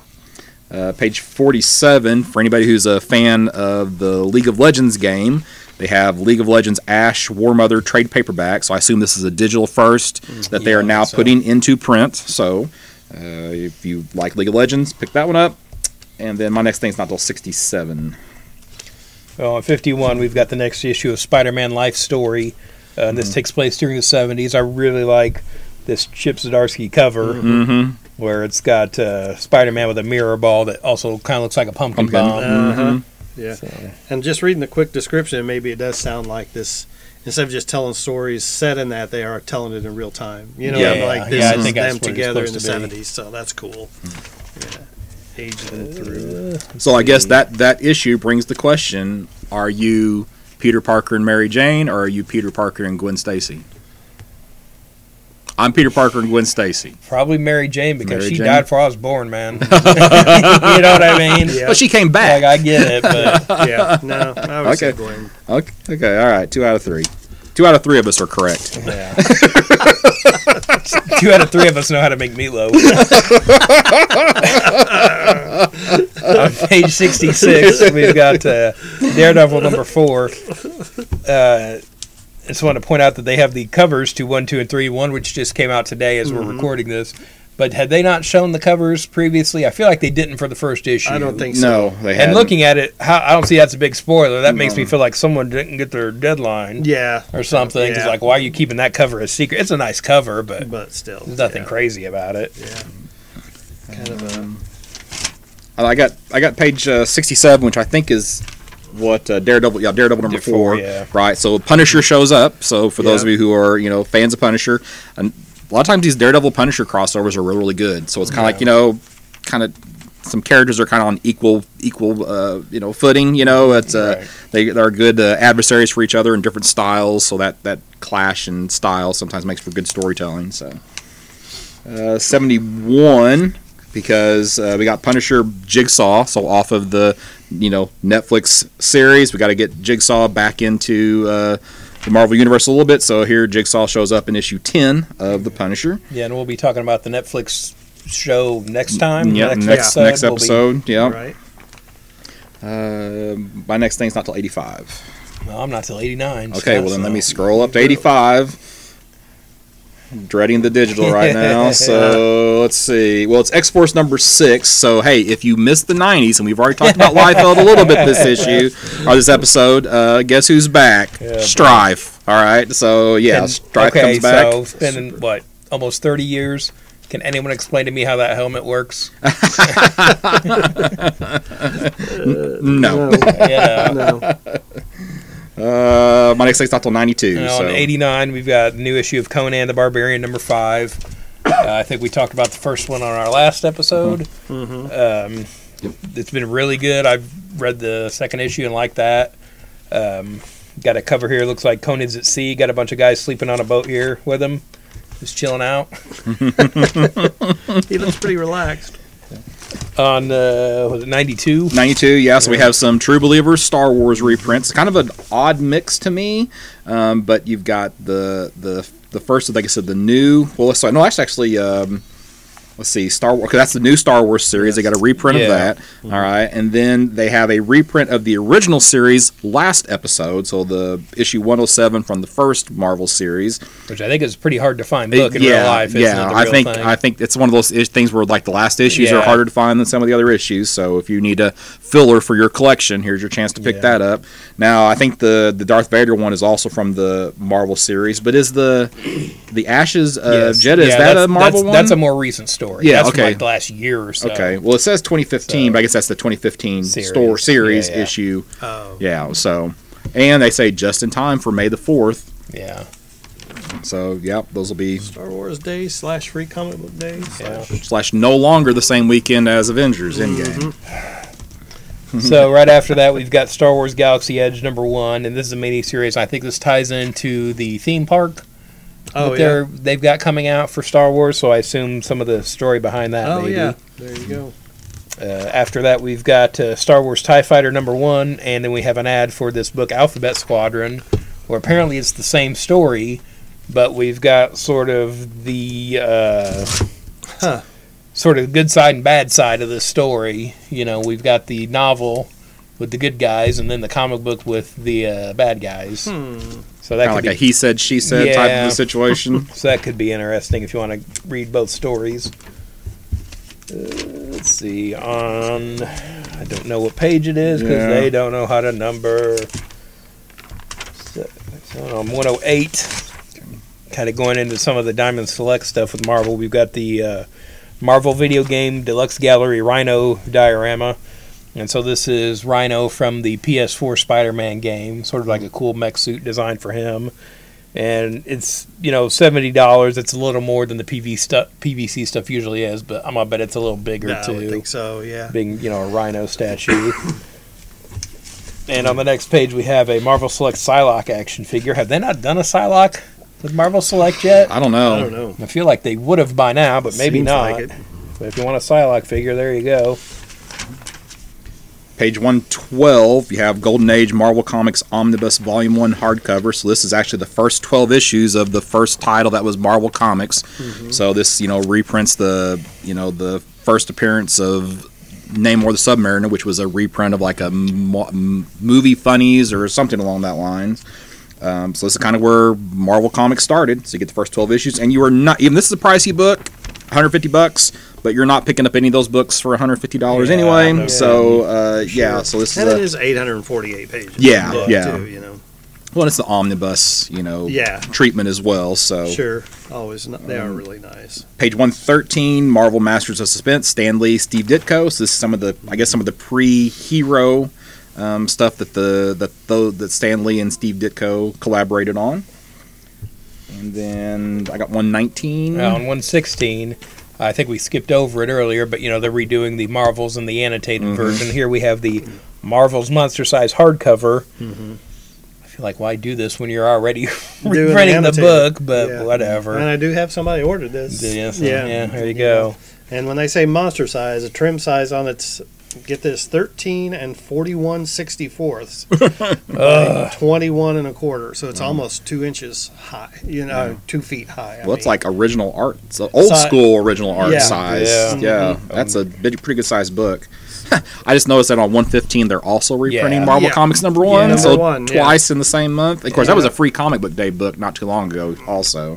Page 47, for anybody who's a fan of the League of Legends game, they have League of Legends Ash War Mother trade paperback. So I assume this is a digital first that they are now putting into print. So if you like League of Legends, pick that one up. And then my next thing's not till 67. Well, on 51, we've got the next issue of Spider-Man Life Story. This takes place during the 70s. I really like this Chip Zdarsky cover where it's got Spider-Man with a mirror ball that also kind of looks like a pumpkin bomb. Yeah. And just reading the quick description, maybe it does sound like this. Instead of just telling stories set in that, they are telling it in real time. You know, like this is them together in the 70s, so that's cool. Yeah. Age them through. So I guess that issue brings the question, are you Peter Parker and Mary Jane, or are you Peter Parker and Gwen Stacy? I'm Peter Parker and Gwen Stacy. Probably Mary Jane, because she died before I was born, man. You know what I mean? Yeah. Well, she came back. Like, I get it, but... Yeah, no, I would say Gwen. Okay, all right, 2 out of 3. 2 out of 3 of us are correct. Yeah. 2 out of 3 of us know how to make meatloaf. On page 66, we've got Daredevil number 4. I just want to point out that they have the covers to 1, 2, and 3. One which just came out today as we're recording this. But had they not shown the covers previously? I feel like they didn't for the first issue. I don't think so. No, they hadn't. And looking at it, I don't see that's a big spoiler. That makes me feel like someone didn't get their deadline. Yeah. Or something. It's like, why are you keeping that cover a secret? It's a nice cover, but still. There's nothing crazy about it. Yeah. Kind of a... I got page 67, which I think is what Daredevil number 4, right? So Punisher shows up. So for those of you who are fans of Punisher, and a lot of times these Daredevil Punisher crossovers are really good. So it's kind of like kind of some characters are kind of on equal footing. It's they're good adversaries for each other in different styles. So that clash in style sometimes makes for good storytelling. So 71. Because we got Punisher Jigsaw, so off of the Netflix series, we got to get Jigsaw back into the Marvel Universe a little bit. So here Jigsaw shows up in issue 10 of the Punisher. Yeah, and we'll be talking about the Netflix show next time. Yeah, next episode. Yeah. Right. My next thing's not till 85. No, I'm not till 89. Okay, well then let me scroll up to 85. Dreading the digital right now. So let's see. Well, it's X-Force number 6. So hey, if you missed the 90s, and we've already talked about Liefeld a little bit this issue or this episode, guess who's back? Strife. All right. So yeah, Strife comes back. So it's been what, almost 30 years. Can anyone explain to me how that helmet works? No. Yeah. No. My next thing's not till 92. On 89, we've got a new issue of Conan the Barbarian, number 5. I think we talked about the first one on our last episode. It's been really good. I've read the second issue and liked that. Got a cover here. Looks like Conan's at sea. Got a bunch of guys sleeping on a boat here with him. Just chilling out. He looks pretty relaxed. On, was it 92? 92, yeah. So we have some True Believers Star Wars reprints. Kind of an odd mix to me, but you've got the first, like I said, the new. Well, that's actually. Let's see, Star Wars, because that's the new Star Wars series. They got a reprint of that. All right, and then they have a reprint of the original series last episode, so the issue 107 from the first Marvel series, which I think is a pretty hard to find book in real life. I think it's one of those things where like the last issues are harder to find than some of the other issues. So if you need a filler for your collection, here's your chance to pick that up. Now I think the Darth Vader one is also from the Marvel series, but is the Ashes of Jeddah, is that a Marvel one? That's a more recent story. Yeah, that's from like the last year or so. Okay, well it says 2015, but I guess that's the 2015 series issue. Oh. Yeah, so, and they say just in time for May the 4th. Yeah. So, those will be Star Wars Day / Free Comic Book Day / no longer the same weekend as Avengers Endgame. So right after that, we've got Star Wars Galaxy Edge number 1, and this is a mini-series. I think this ties into the theme park they've got coming out for Star Wars, so I assume some of the story behind that maybe. Yeah, there you go. After that, we've got Star Wars TIE Fighter number 1, and then we have an ad for this book, Alphabet Squadron, where apparently it's the same story, but we've got sort of the sort of good side and bad side of this story. You know, we've got the novel with the good guys, and then the comic book with the bad guys. So that Kind of could like be, a he said, she said type of a situation. so that could be interesting if you want to read both stories. Let's see, I don't know what page it is because they don't know how to number. So on 108, kind of going into some of the Diamond Select stuff with Marvel. We've got the Marvel video game Deluxe Gallery Rhino diorama. And so this is Rhino from the PS4 Spider-Man game, sort of like a cool mech suit designed for him. And it's, $70. It's a little more than the PVC stuff usually is, but I'm going to bet it's a little bigger too. I would think so, yeah. Being, a Rhino statue. And on the next page we have a Marvel Select Psylocke action figure. Have they not done a Psylocke with Marvel Select yet? I don't know. I don't know. I feel like they would have by now, but maybe Seems not. like it. But if you want a Psylocke figure, there you go. Page 112, you have Golden Age Marvel Comics Omnibus Volume 1 hardcover. So this is actually the first 12 issues of the first title that was Marvel Comics. So this, reprints the first appearance of Namor the Submariner, which was a reprint of like a movie funnies or something along that line. So this is kind of where Marvel Comics started. So you get the first 12 issues, and you are not, even this is a pricey book, $150, but you're not picking up any of those books for $150 anyway. no So so this And is it is 848 pages. Yeah, book, yeah. Too, well, it's the omnibus, treatment as well. So Sure. Always, they are really nice. page 113, Marvel Masters of Suspense, Stan Lee, Steve Ditko. So this is some of the pre-hero stuff that Stan Lee and Steve Ditko collaborated on. And then I got 119. On 116, I think we skipped over it earlier, but they're redoing the Marvels and the annotated version. Here we have the Marvels Monster Size hardcover. I feel like, why do this when you're already reprinting the book? But whatever. And I do have somebody ordered this. There you go. And when they say monster size, a trim size on its, get this, 13 and 41/64 by 21 and a quarter. So it's almost 2 inches high, 2 feet high. Well, it's like original art. It's an old school original art size. Yeah. That's a pretty good sized book. I just noticed that on 115 they're also reprinting Marvel Comics #1, twice in the same month. Of course, that was a free comic book day book not too long ago also.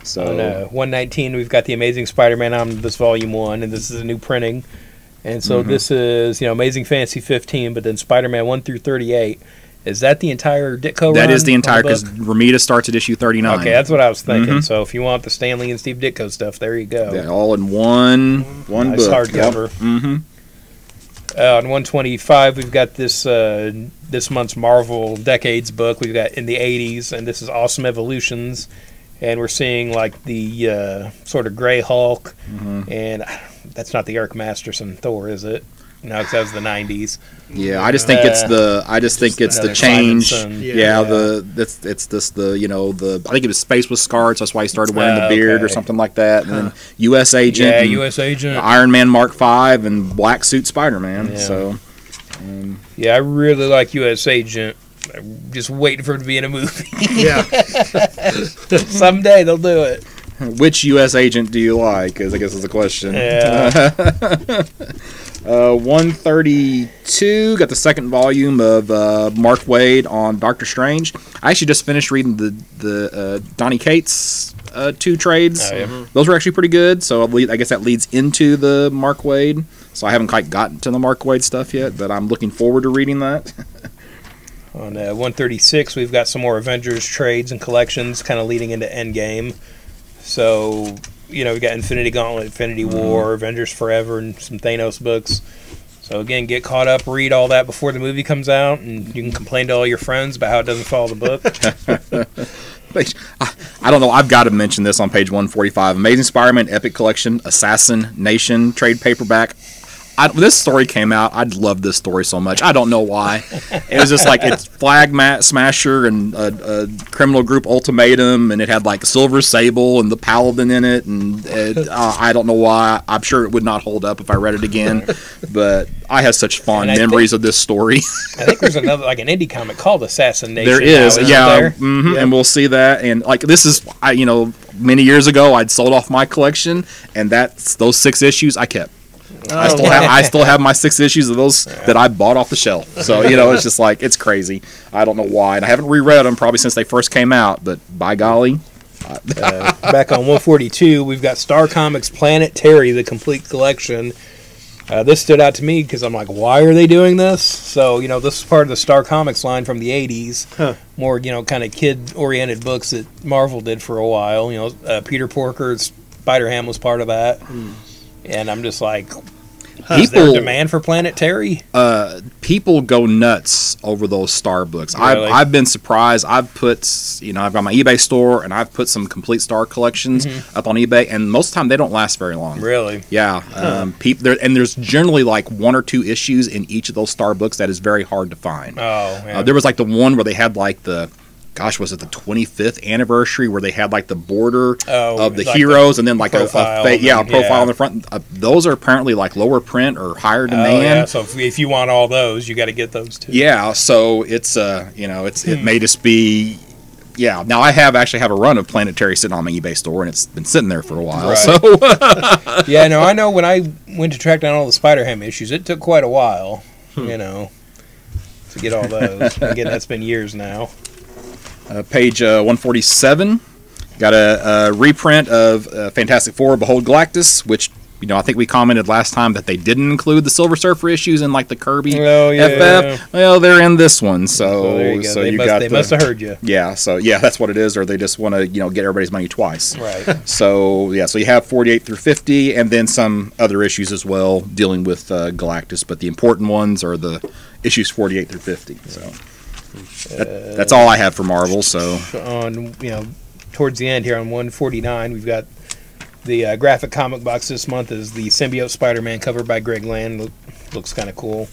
So on 119 we've got the Amazing Spider-Man Omnibus Volume 1, and this is a new printing. And so this is, Amazing Fantasy 15, but then Spider-Man 1 through 38. Is that the entire Ditko run? That is the entire, because Romita starts at issue 39. Okay, that's what I was thinking. So if you want the Stan Lee and Steve Ditko stuff, there you go. Yeah, all in one nice book. hardcover. On 125, we've got this this month's Marvel Decades book. We've got in the 80s, and this is Awesome Evolutions. And we're seeing like the sort of Gray Hulk, and that's not the Eric Masterson Thor, is it? No, because that was the 90s. Yeah, I just think it's the change. Simonson. I think it was Space with Scars. That's why he started wearing the beard or something like that. And then U.S. Agent. Yeah, U.S. Agent. Iron Man Mark V and Black Suit Spider-Man. Yeah. So, I really like U.S. Agent. I'm just waiting for it to be in a movie. Yeah. Someday they'll do it. which U.S. agent do you like? I guess is the question. Yeah. 132 got the second volume of Mark Waid on Doctor Strange. I actually just finished reading the Donny Cates 2 trades. Oh, yeah. Those were actually pretty good. So I guess that leads into the Mark Waid. So I haven't quite gotten to the Mark Waid stuff yet, but I'm looking forward to reading that. On 136, we've got some more Avengers trades and collections kind of leading into Endgame. So, you know, we've got Infinity Gauntlet, Infinity War, Avengers Forever, and some Thanos books. So, again, get caught up, read all that before the movie comes out, and you can complain to all your friends about how it doesn't follow the book. I don't know. I've got to mention this on page 145. Amazing Spider-Man Epic Collection Assassin Nation trade paperback. This story came out. I loved this story so much. I don't know why. It was just like it's Flag Smasher and a criminal group ultimatum, and it had like Silver Sable and the Paladin in it, and I don't know why. I'm sure it would not hold up if I read it again, but I have such fond memories of this story. I think there's another, like an indie comic called Assassin Nation. There is, now, yeah, there? And we'll see that. And like this is, many years ago, I'd sold off my collection, and those 6 issues I kept. I still have my 6 issues of those that I bought off the shelf. So, it's just like, it's crazy. I don't know why. And I haven't reread them probably since they first came out, but by golly. Back on 142, we've got Star Comics Planet Terry, the complete collection. This stood out to me because I'm like, why are they doing this? So, this is part of the Star Comics line from the 80s. More, kind of kid-oriented books that Marvel did for a while. Peter Porker's Spider-Ham was part of that. And I'm just like, is there a demand for Planet Terry? People go nuts over those Star books. Really? I've been surprised. I've put, I've got my eBay store, and I've put some complete Star collections up on eBay, and most of the time they don't last very long. Really? Yeah. There's generally like 1 or 2 issues in each of those Star books that is very hard to find. Oh, yeah. There was like the one where they had like was it the 25th anniversary where they had like the border of the like heroes and then like a profile on the front. Those are apparently like lower print or higher demand. Yeah, so if you want all those, you got to get those too. Yeah, so it's it may just be. Yeah, now I actually have a run of Planet Terry sitting on my eBay store, and it's been sitting there for a while. Right. So yeah, no, I know when I went to track down all the Spider-Ham issues, it took quite a while, to get all those. Again, that's been years now. Page 147, got a reprint of Fantastic Four: Behold Galactus, which I think we commented last time that they didn't include the Silver Surfer issues in like the Kirby FF. Well, they're in this one, so there you go. They must have heard you. Yeah, so that's what it is, or they just want to get everybody's money twice. Right. So you have 48 through 50, and then some other issues as well dealing with Galactus, but the important ones are the issues 48 through 50. So. That's all I have for Marvel. So on towards the end here on 149, we've got the graphic comic box this month is the Symbiote Spider-Man cover by Greg Land. Looks kind of cool.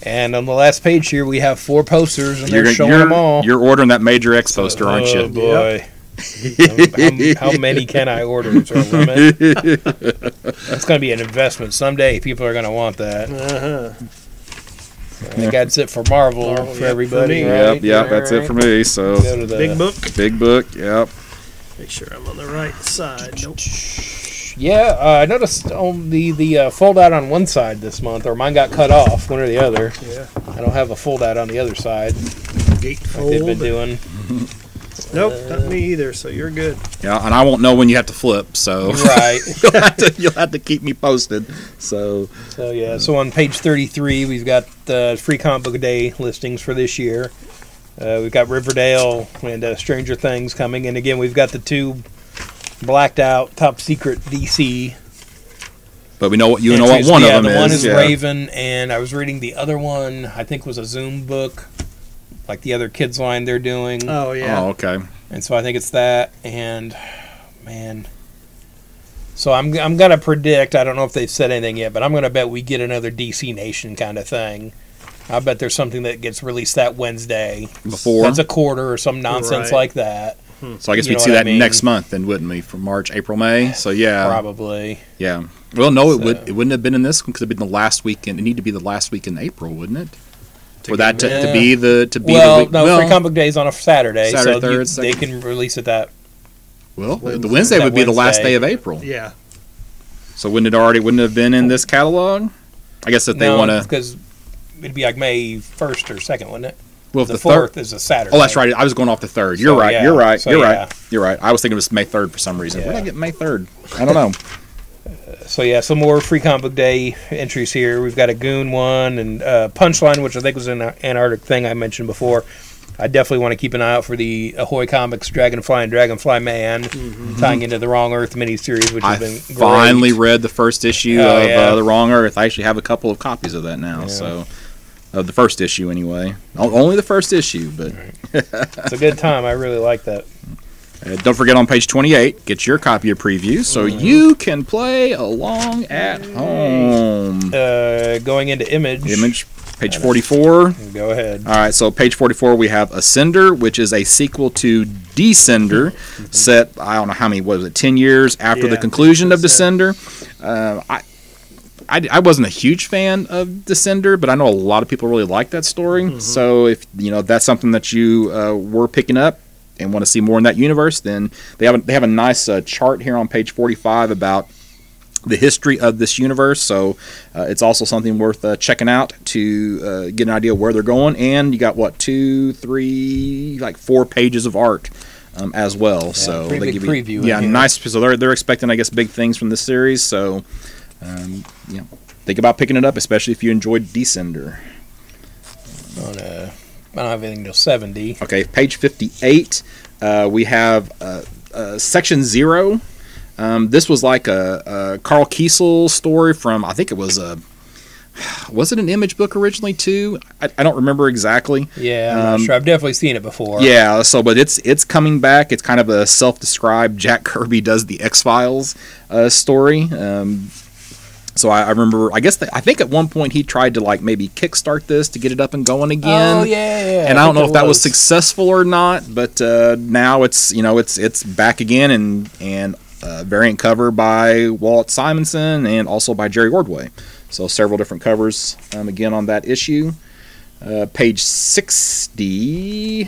And on the last page here, we have 4 posters, and they're showing them all. You're ordering that Major X poster, aren't you? Oh boy. Yep. How many can I order? Is there a limit? It's going to be an investment someday. People are going to want that. I think that's it for Marvel for everybody. Right? Yep, that's it for me. So Go to the big book. Yep. Make sure I'm on the right side. Nope. Yeah, I noticed on the fold out on one side this month, or mine got cut off, one or the other. Yeah. I don't have a fold out on the other side. Gatefold. They've been doing. Nope, not me either. So you're good. Yeah, and I won't know when you have to flip. So Right. you'll have to keep me posted. So yeah. So on page 33, we've got the free comic book day listings for this year. We've got Riverdale and Stranger Things coming, and again we've got the 2 blacked out top secret DC. But we know what one of them is. The one is Raven, and I was reading the other one. I think was a Zoom book, like the other kids line they're doing. Oh yeah. Oh okay. And so I think it's that, and man. So I'm gonna predict. I don't know if they've said anything yet, but I'm gonna bet we get another DC Nation kind of thing. I bet there's something that gets released that Wednesday. Before? That's a quarter or some nonsense like that. So I guess we'd see that next month then, wouldn't we? From March, April, May. So yeah. Probably. Yeah. Well, no, it wouldn't have been in this one because it'd been the last weekend. It need to be the last week in April, wouldn't it? For that to be the week. No, Free Comic Book Day is on a Saturday, so they can release it that. Well, the Wednesday would be the last day of April. Yeah. So wouldn't have been in this catalog? I guess if they want to, because it'd be like May 1st or 2nd, wouldn't it? Well, the 4th is a Saturday. Oh, that's right. I was going off the 3rd. You're right. You're right. You're right. I was thinking it was May 3rd for some reason. Yeah. Where did I get May 3rd? I don't know. So yeah, some more Free Comic Book Day entries here. We've got a Goon one and Punchline, which I think was an Antarctic thing I mentioned before. I definitely want to keep an eye out for the Ahoy Comics Dragonfly and Dragonfly Man, tying into the Wrong Earth miniseries, which has been great. I finally read the first issue of The Wrong Earth. I actually have a couple of copies of that now. Yeah. So, of the first issue anyway. Only the first issue, but it's a good time. I really like that. Don't forget on page 28, get your copy of Preview so you can play along at home. Going into Image. Page 44. Go ahead. All right, so page 44, we have Ascender, which is a sequel to Descender, set, I don't know how many, 10 years after the conclusion of Descender. I wasn't a huge fan of Descender, but I know a lot of people really like that story. So if that's something that you were picking up, and want to see more in that universe, then they have a nice chart here on page 45 about the history of this universe. So it's also something worth checking out to get an idea of where they're going. And you got 4 pages of art as well. Yeah, so pretty they big give preview. you, in here. nice. So they're expecting, I guess, big things from this series. So think about picking it up, especially if you enjoyed Descender. I don't have anything till 70. Okay, page 58. We have section 0. This was like a Carl Kiesel story from, I think it was it an Image book originally too? I don't remember exactly. Yeah, I'm not sure. I've definitely seen it before. Yeah, but it's coming back. It's kind of a self-described Jack Kirby does the X-Files story. So I remember, I think at one point he tried to like maybe kickstart this to get it up and going again. Oh yeah. And I don't know if that was successful or not, but now it's back again and variant cover by Walt Simonson and also by Jerry Ordway. So several different covers again on that issue. Page 60.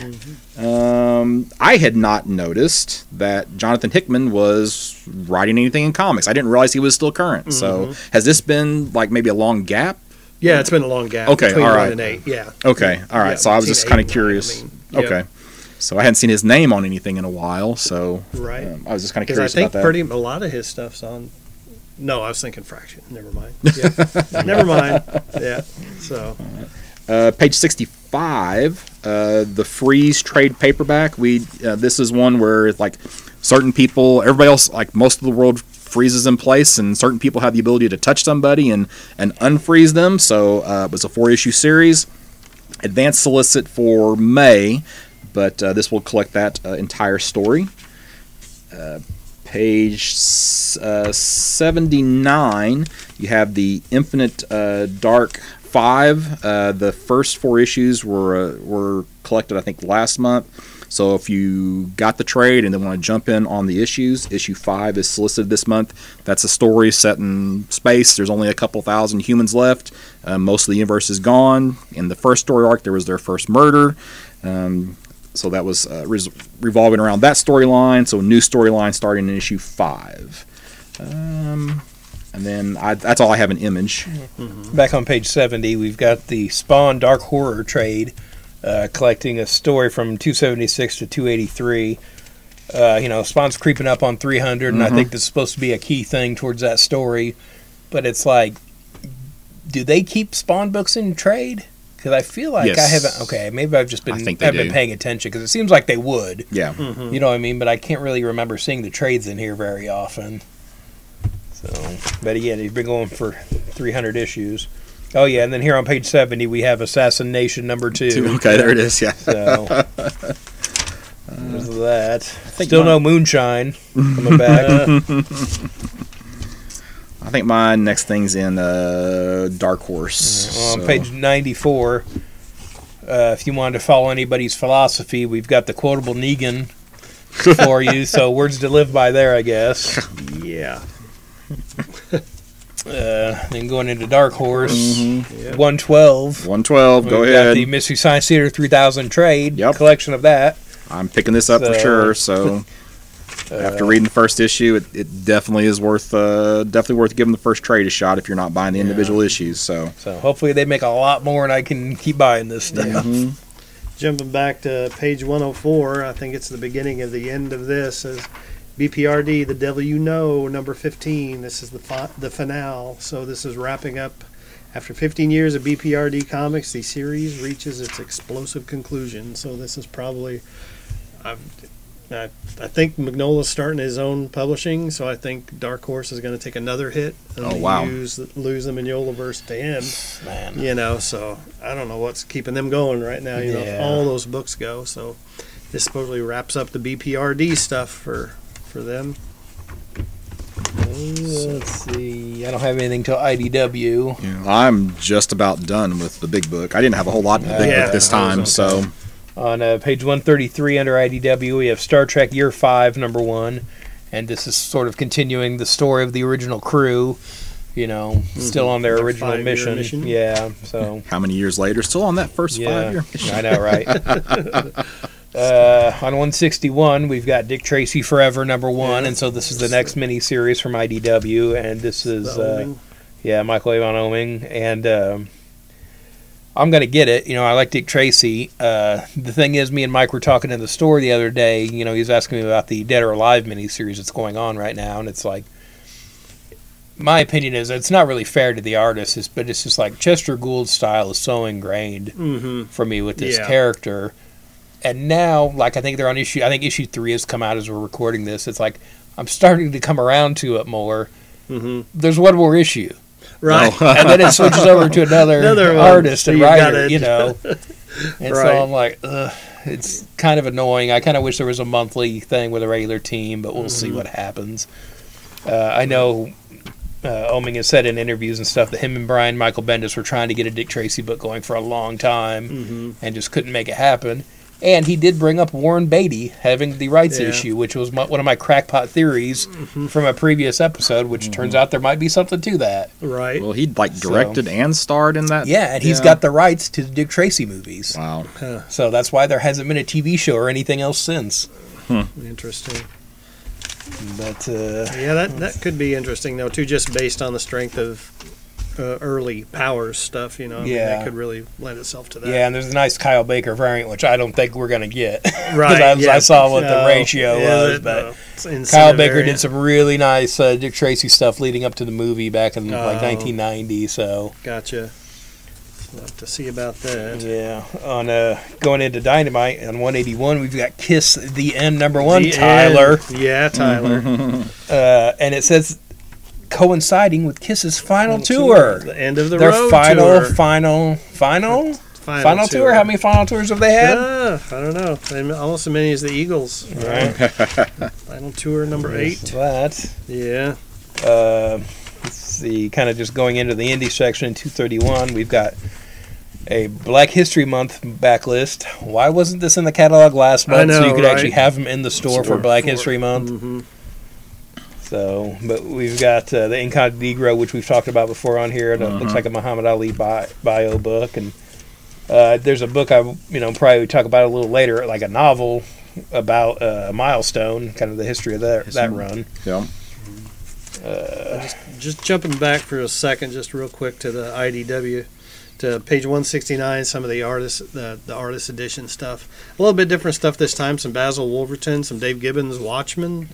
I had not noticed that Jonathan Hickman was writing anything in comics. I didn't realize he was still current. So has this been like maybe a long gap? Yeah, it's been a long gap. Okay, between all 1 right. and 8. Yeah. Okay, all right. Yeah, So I was just kind of 8 and 9, curious. I mean, yep. Okay. So I hadn't seen his name on anything in a while. So Right. I was just kind of Because curious I think about that. a lot of his stuff's on. No, I was thinking Fraction. Never mind. Yeah. Never mind. Yeah. So. Page 65, the Freeze trade paperback. This is one where like certain people, everybody else, like most of the world freezes in place, and certain people have the ability to touch somebody and unfreeze them. So it was a 4-issue series. Advanced solicit for May, but this will collect that entire story. Page 79, you have the Infinite Dark 5. The first 4 issues were collected, I think, last month. So if you got the trade and then want to jump in on the issues, issue 5 is solicited this month. That's a story set in space. There's only a couple thousand humans left. Most of the universe is gone. In the first story arc, there was their first murder. So that was revolving around that storyline. So a new storyline starting in issue 5. And then that's all I have in Image. Back on page 70, we've got the Spawn Dark Horror trade, collecting a story from 276 to 283. Spawn's creeping up on 300, and I think this is supposed to be a key thing towards that story. But it's like, do they keep Spawn books in trade? Because I feel like Yes. I haven't. Okay, maybe I've just been I think they haven't been do. paying attention because it seems like they would. Yeah. You know what I mean? But I can't really remember seeing the trades in here very often. So, but again, he's been going for 300 issues. Oh yeah, and then here on page 70 we have Assassination number 2. Okay, there it is. Yeah. So there's that. Still no Moonshine coming back. I think my next thing's in Dark Horse. On page 94, if you wanted to follow anybody's philosophy, we've got the quotable Negan for you. So words to live by there, I guess. Yeah. Then going into Dark Horse, Yeah. 112. 112, go We've ahead. got the Mystery Science Theater 3000 trade Yep. collection of that. I'm picking this up for sure. So after reading the first issue, it definitely is worth giving the first trade a shot if you're not buying the individual issues. So Hopefully they make a lot more and I can keep buying this stuff. Jumping back to page 104, I think it's the beginning of the end of this. Is BPRD, The Devil You Know, number 15. This is the finale. So this is wrapping up. After 15 years of BPRD comics, the series reaches its explosive conclusion. So this is probably, I think Magnola's starting his own publishing, so I think Dark Horse is going to take another hit and lose the Mignolaverse to him. Man. So I don't know what's keeping them going right now. If all those books go. So this supposedly wraps up the BPRD stuff for them. Let's see. I don't have anything till IDW. I'm just about done with the big book. I didn't have a whole lot in the big book this time. So On page 133 under IDW, we have Star Trek Year 5, number 1. And this is sort of continuing the story of the original crew, still on their original 5-year mission. Yeah, so. how many years later? Still on that first 5 year? I know, right? On 161, we've got Dick Tracy Forever #1, and so this is the next mini-series from IDW, and this is, Michael Avon Oeming, and I'm going to get it. I like Dick Tracy. The thing is, me and Mike were talking in the store the other day, he was asking me about the Dead or Alive mini-series that's going on right now, and it's like, my opinion is it's not really fair to the artist, but it's just like Chester Gould's style is so ingrained for me with this character. And now, like, I think they're on issue 3 has come out as we're recording this. It's like, I'm starting to come around to it more. There's one more issue. Right. And then it switches over to another artist and writer, And Right. so I'm like, ugh, it's kind of annoying. I kind of wish there was a monthly thing with a regular team, but we'll see what happens. I know Oeming has said in interviews and stuff that him and Brian Michael Bendis were trying to get a Dick Tracy book going for a long time and just couldn't make it happen. And he did bring up Warren Beatty having the rights issue, which was one of my crackpot theories from a previous episode, which turns out there might be something to that. Right. Well, he directed and starred in that. Yeah, and he's got the rights to the Dick Tracy movies. Wow. So that's why there hasn't been a TV show or anything else since. Interesting. But that could be interesting though too, just based on the strength of early Powers stuff. That could really lend itself to that. Yeah, and there's a nice Kyle Baker variant, which I don't think we're going to get. Right. I saw what the ratio was, but Kyle Baker did some really nice Dick Tracy stuff leading up to the movie back in 1990. So gotcha. We'll have to see about that. Yeah. On going into Dynamite on 181, we've got Kiss the End #1, Tyler. Yeah, Tyler. And it says coinciding with Kiss's final tour. The end of the their road final tour. How many final tours have they had? I don't know. Almost as many as the Eagles. Right. Final tour number 8. That. Yeah. Let's see. Kind of just going into the indie section, 231. We've got a Black History Month backlist. Why wasn't this in the catalog last month so you could actually have them in the store for Black History Month? So, but we've got the Incognito, which we've talked about before on here. It looks like a Muhammad Ali bio book, and there's a book I probably talk about a little later, like a novel about a milestone, kind of the history of that run. Yeah. Just jumping back for a second, just real quick to the IDW, to page 169. Some of the artist edition stuff, a little bit different stuff this time. Some Basil Wolverton, some Dave Gibbons, Watchmen,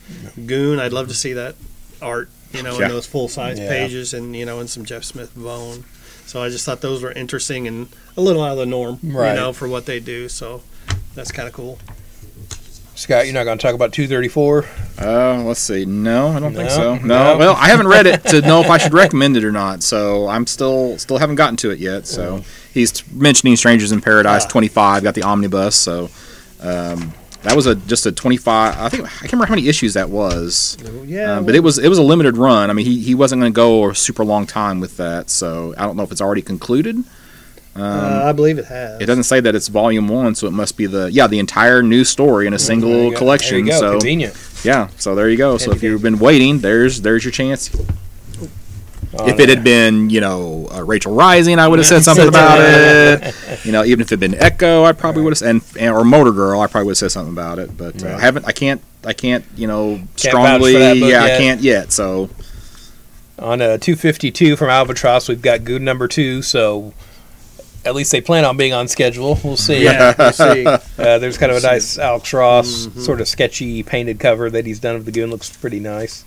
Goon. I'd love to see that art, in those full size pages, and and some Jeff Smith Bone. So I just thought those were interesting and a little out of the norm, for what they do. So that's kind of cool. Scott, you're not going to talk about 234? Let's see. No, I don't think so. No. Well, I haven't read it to know if I should recommend it or not, so I'm still haven't gotten to it yet. So he's mentioning Strangers in Paradise 25, got the omnibus. So that was just a 25. I can't remember how many issues that was. Yeah, but it was a limited run. I mean, he wasn't going to go a super long time with that. So I don't know if it's already concluded. I believe it has. It doesn't say that it's volume 1, so it must be the entire new story in a single collection. There you go. So convenient. Yeah, so there you go. So if you've been waiting, there's your chance. If it had been, Rachel Rising, I would have said something about it. Even if it had been Echo, I probably would have, or Motor Girl, I probably would have said something about it. But I can't, strongly, I can't yet. So on 252 from Albatross, we've got Good #2. So at least they plan on being on schedule. We'll see. Yeah, we'll see. There's kind of a nice Alex Ross sort of sketchy painted cover that he's done of the Goon. Looks pretty nice.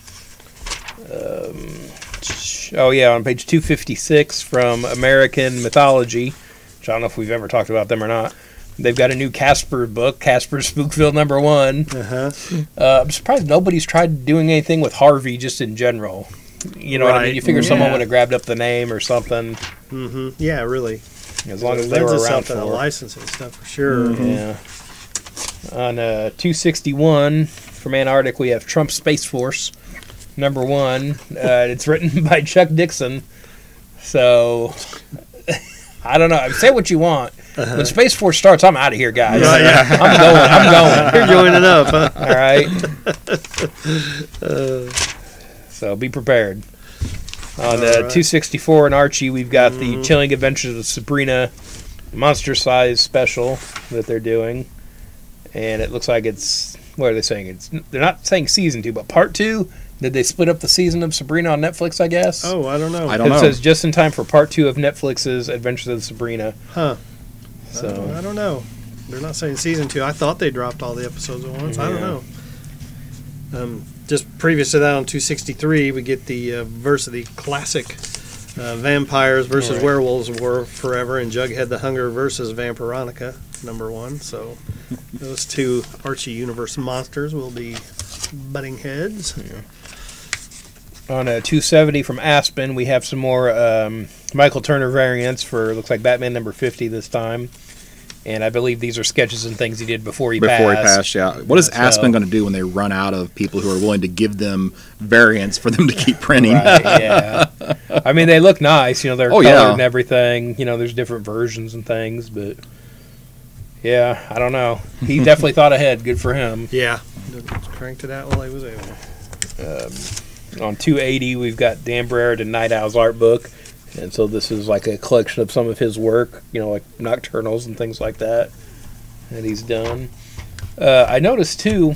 On page 256 from American Mythology, which I don't know if we've ever talked about them or not. They've got a new Casper book, Casper Spookville #1. I'm surprised nobody's tried doing anything with Harvey just in general. You know what I mean? You figure someone would have grabbed up the name or something. Mm-hmm. Yeah, really. As long as they were around for licensing stuff, for sure. Yeah. On 261 from Antarctic, we have Trump Space Force #1. It's written by Chuck Dixon. So I don't know. Say what you want. When Space Force starts, I'm out of here, guys. I'm going. You're joining up, huh? All right. So be prepared. On 264 and Archie, we've got the Chilling Adventures of Sabrina monster size special that they're doing. and it looks like it's, what are they saying? They're not saying season 2, but part 2. Did they split up the season of Sabrina on Netflix, I guess? Oh, I don't know. It says just in time for part 2 of Netflix's Adventures of Sabrina. Huh. So I don't know. They're not saying season 2. I thought they dropped all the episodes at once. I don't know. Just previous to that on 263, we get the Versity classic vampires versus werewolves war forever, and Jughead the Hunger versus Vampironica #1. So those two Archie Universe monsters will be butting heads. Yeah. On 270 from Aspen, we have some more Michael Turner variants for, looks like Batman #50 this time. And I believe these are sketches and things he did before he passed. Yeah. What is Aspen going to do when they run out of people who are willing to give them variants for them to keep printing? Right, yeah. I mean, they look nice. You know, they're colored and everything. You know, there's different versions and things. But, yeah, I don't know. He definitely thought ahead. Good for him. Yeah. Cranked it out while he was able. On 280, we've got Dan Brereton and Night Owl's art book. And so this is like a collection of some of his work, you know, like Nocturnals and things like that he's done. I noticed, too,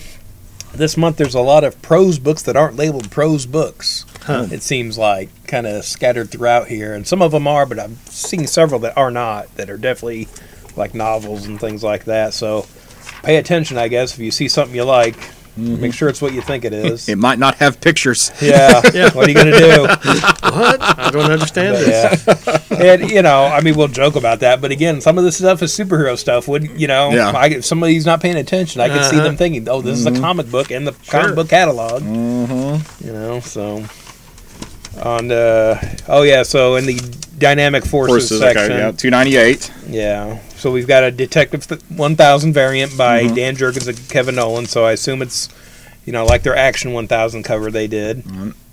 this month there's a lot of prose books that aren't labeled prose books. Huh. It seems like, kind of scattered throughout here. And some of them are, but I'm seeing several that are not, that are definitely like novels and things like that. So pay attention, I guess, if you see something you like. Make sure it's what you think it is. It might not have pictures. Yeah. What are you going to do? What? I don't understand this. Yeah. And, you know, I mean, we'll joke about that. But, again, some of this stuff is superhero stuff. If somebody's not paying attention, I could see them thinking, oh, this is a comic book in the comic book catalog. You know, so. So in the Dynamic Forces section. Okay, yeah, 298. Yeah. So we've got a Detective 1000 variant by Dan Jurgens and Kevin Nolan. So I assume it's, you know, like their Action 1000 cover they did.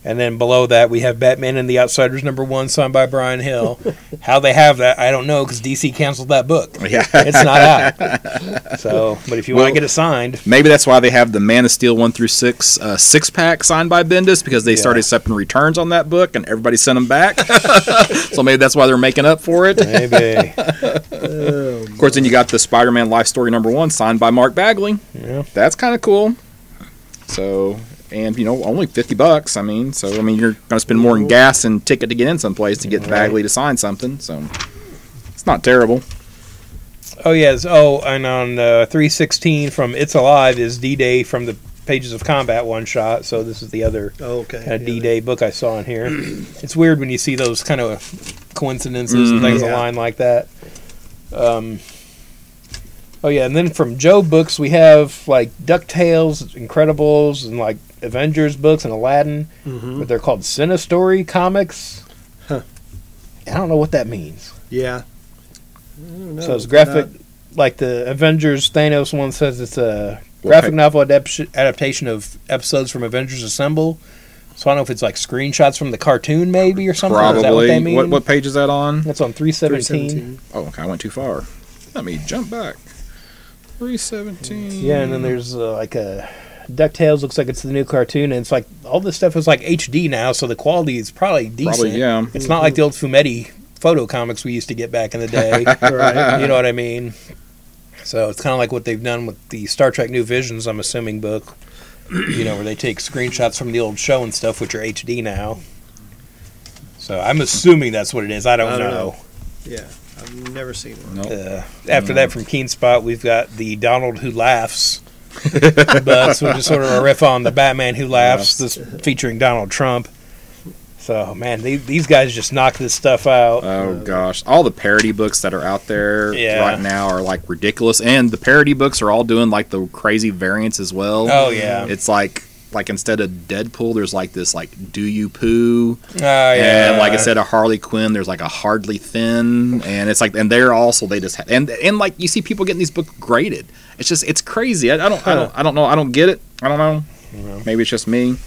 And then below that we have Batman and the Outsiders #1 signed by Brian Hill. How they have that, I don't know, because DC canceled that book. Yeah. It's not out. So, but if you want to get it signed. Maybe that's why they have the Man of Steel 1 through 6 6-pack signed by Bendis, because they started accepting returns on that book and everybody sent them back. So maybe that's why they're making up for it. Maybe. Of course, then you got the Spider-Man Life Story #1 signed by Mark Bagley. Yeah. That's kind of cool. So, and you know, only $50. I mean, you're going to spend more in gas and ticket to get in someplace to get Bagley to sign something. So, it's not terrible. Oh yes. Oh, and on 316 from It's Alive is D-Day from the Pages of Combat one shot. So this is the other kind of D-Day book I saw in here. It's weird when you see those kind of coincidences and things align like that. And then from Joe Books, we have like DuckTales, Incredibles, and like Avengers books and Aladdin, but they're called Cinestory comics. Huh. I don't know what that means. Yeah. So it's graphic, like the Avengers Thanos one says it's a graphic novel adaptation of episodes from Avengers Assemble. So I don't know if it's like screenshots from the cartoon maybe or something. Probably. Is that what they mean? What page is that on? That's on 317. Oh, okay. I went too far. Let me jump back. 317. Yeah, and then there's like a DuckTales. Looks like it's the new cartoon, and it's like all this stuff is like HD now, so the quality is probably decent. Probably, yeah. It's not like the old Fumetti photo comics we used to get back in the day. Right. You know what I mean? So it's kind of like what they've done with the Star Trek New Visions, I'm assuming, book. You know, where they take screenshots from the old show and stuff, which are HD now. So I'm assuming that's what it is. I don't know. Yeah. I've never seen one. Nope. After that, from Keen Spot, we've got the Donald Who Laughs books, which is sort of a riff on the Batman Who Laughs, this featuring Donald Trump. So, man, these guys just knock this stuff out. Oh, gosh. All the parody books that are out there right now are, like, ridiculous. And the parody books are all doing, like, the crazy variants as well. Oh, yeah. It's like instead of Deadpool, there's like this like Do You Poo, yeah. And like instead of Harley Quinn, there's like a Hardly Thin, and it's like, and they're also they just have, and like you see people getting these books graded. It's crazy. I don't know. I don't get it. I don't know. Maybe it's just me,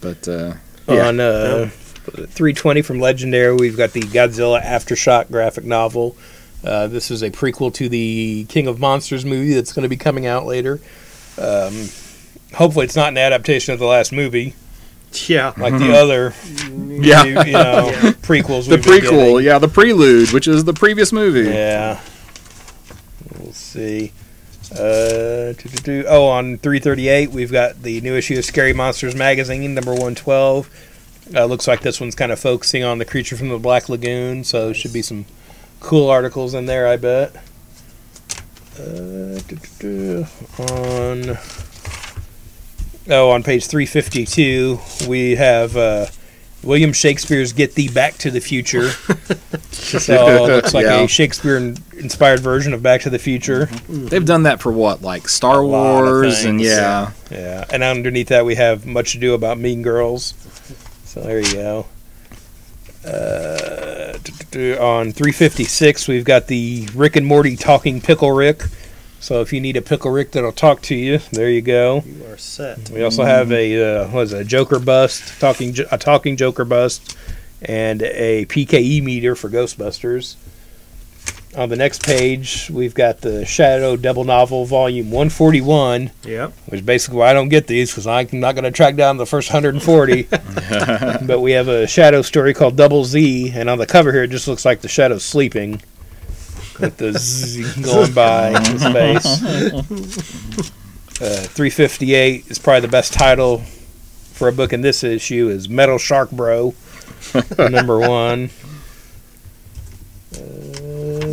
but on 320 from Legendary, we've got the Godzilla Aftershock graphic novel. This is a prequel to the King of Monsters movie that's going to be coming out later. Hopefully it's not an adaptation of the last movie. Yeah. Like the other prequels. The prequel, the prelude, which is the previous movie. Yeah. We'll see. On 338, we've got the new issue of Scary Monsters magazine, number 112. Looks like this one's kind of focusing on the creature from the Black Lagoon, so should be some cool articles in there, I bet. On page 352, we have William Shakespeare's Get Thee Back to the Future. So it looks like a Shakespeare-inspired version of Back to the Future. They've done that for what, like Star Wars, and yeah. And underneath that, we have Much Ado About Mean Girls. So there you go. On 356, we've got the Rick and Morty Talking Pickle Rick. So if you need a Pickle Rick that'll talk to you, there you go. You are set. We also have a Joker bust, a talking Joker bust, and a PKE meter for Ghostbusters. On the next page, we've got the Shadow Double Novel, Volume 141. Yep. Which basically why I don't get these, because I'm not going to track down the first 140. But we have a Shadow story called Double Z, and on the cover here, it just looks like the Shadow's sleeping, with the Z going by his face. 358 is probably the best title for a book in this issue, is Metal Shark Bro, number 1. On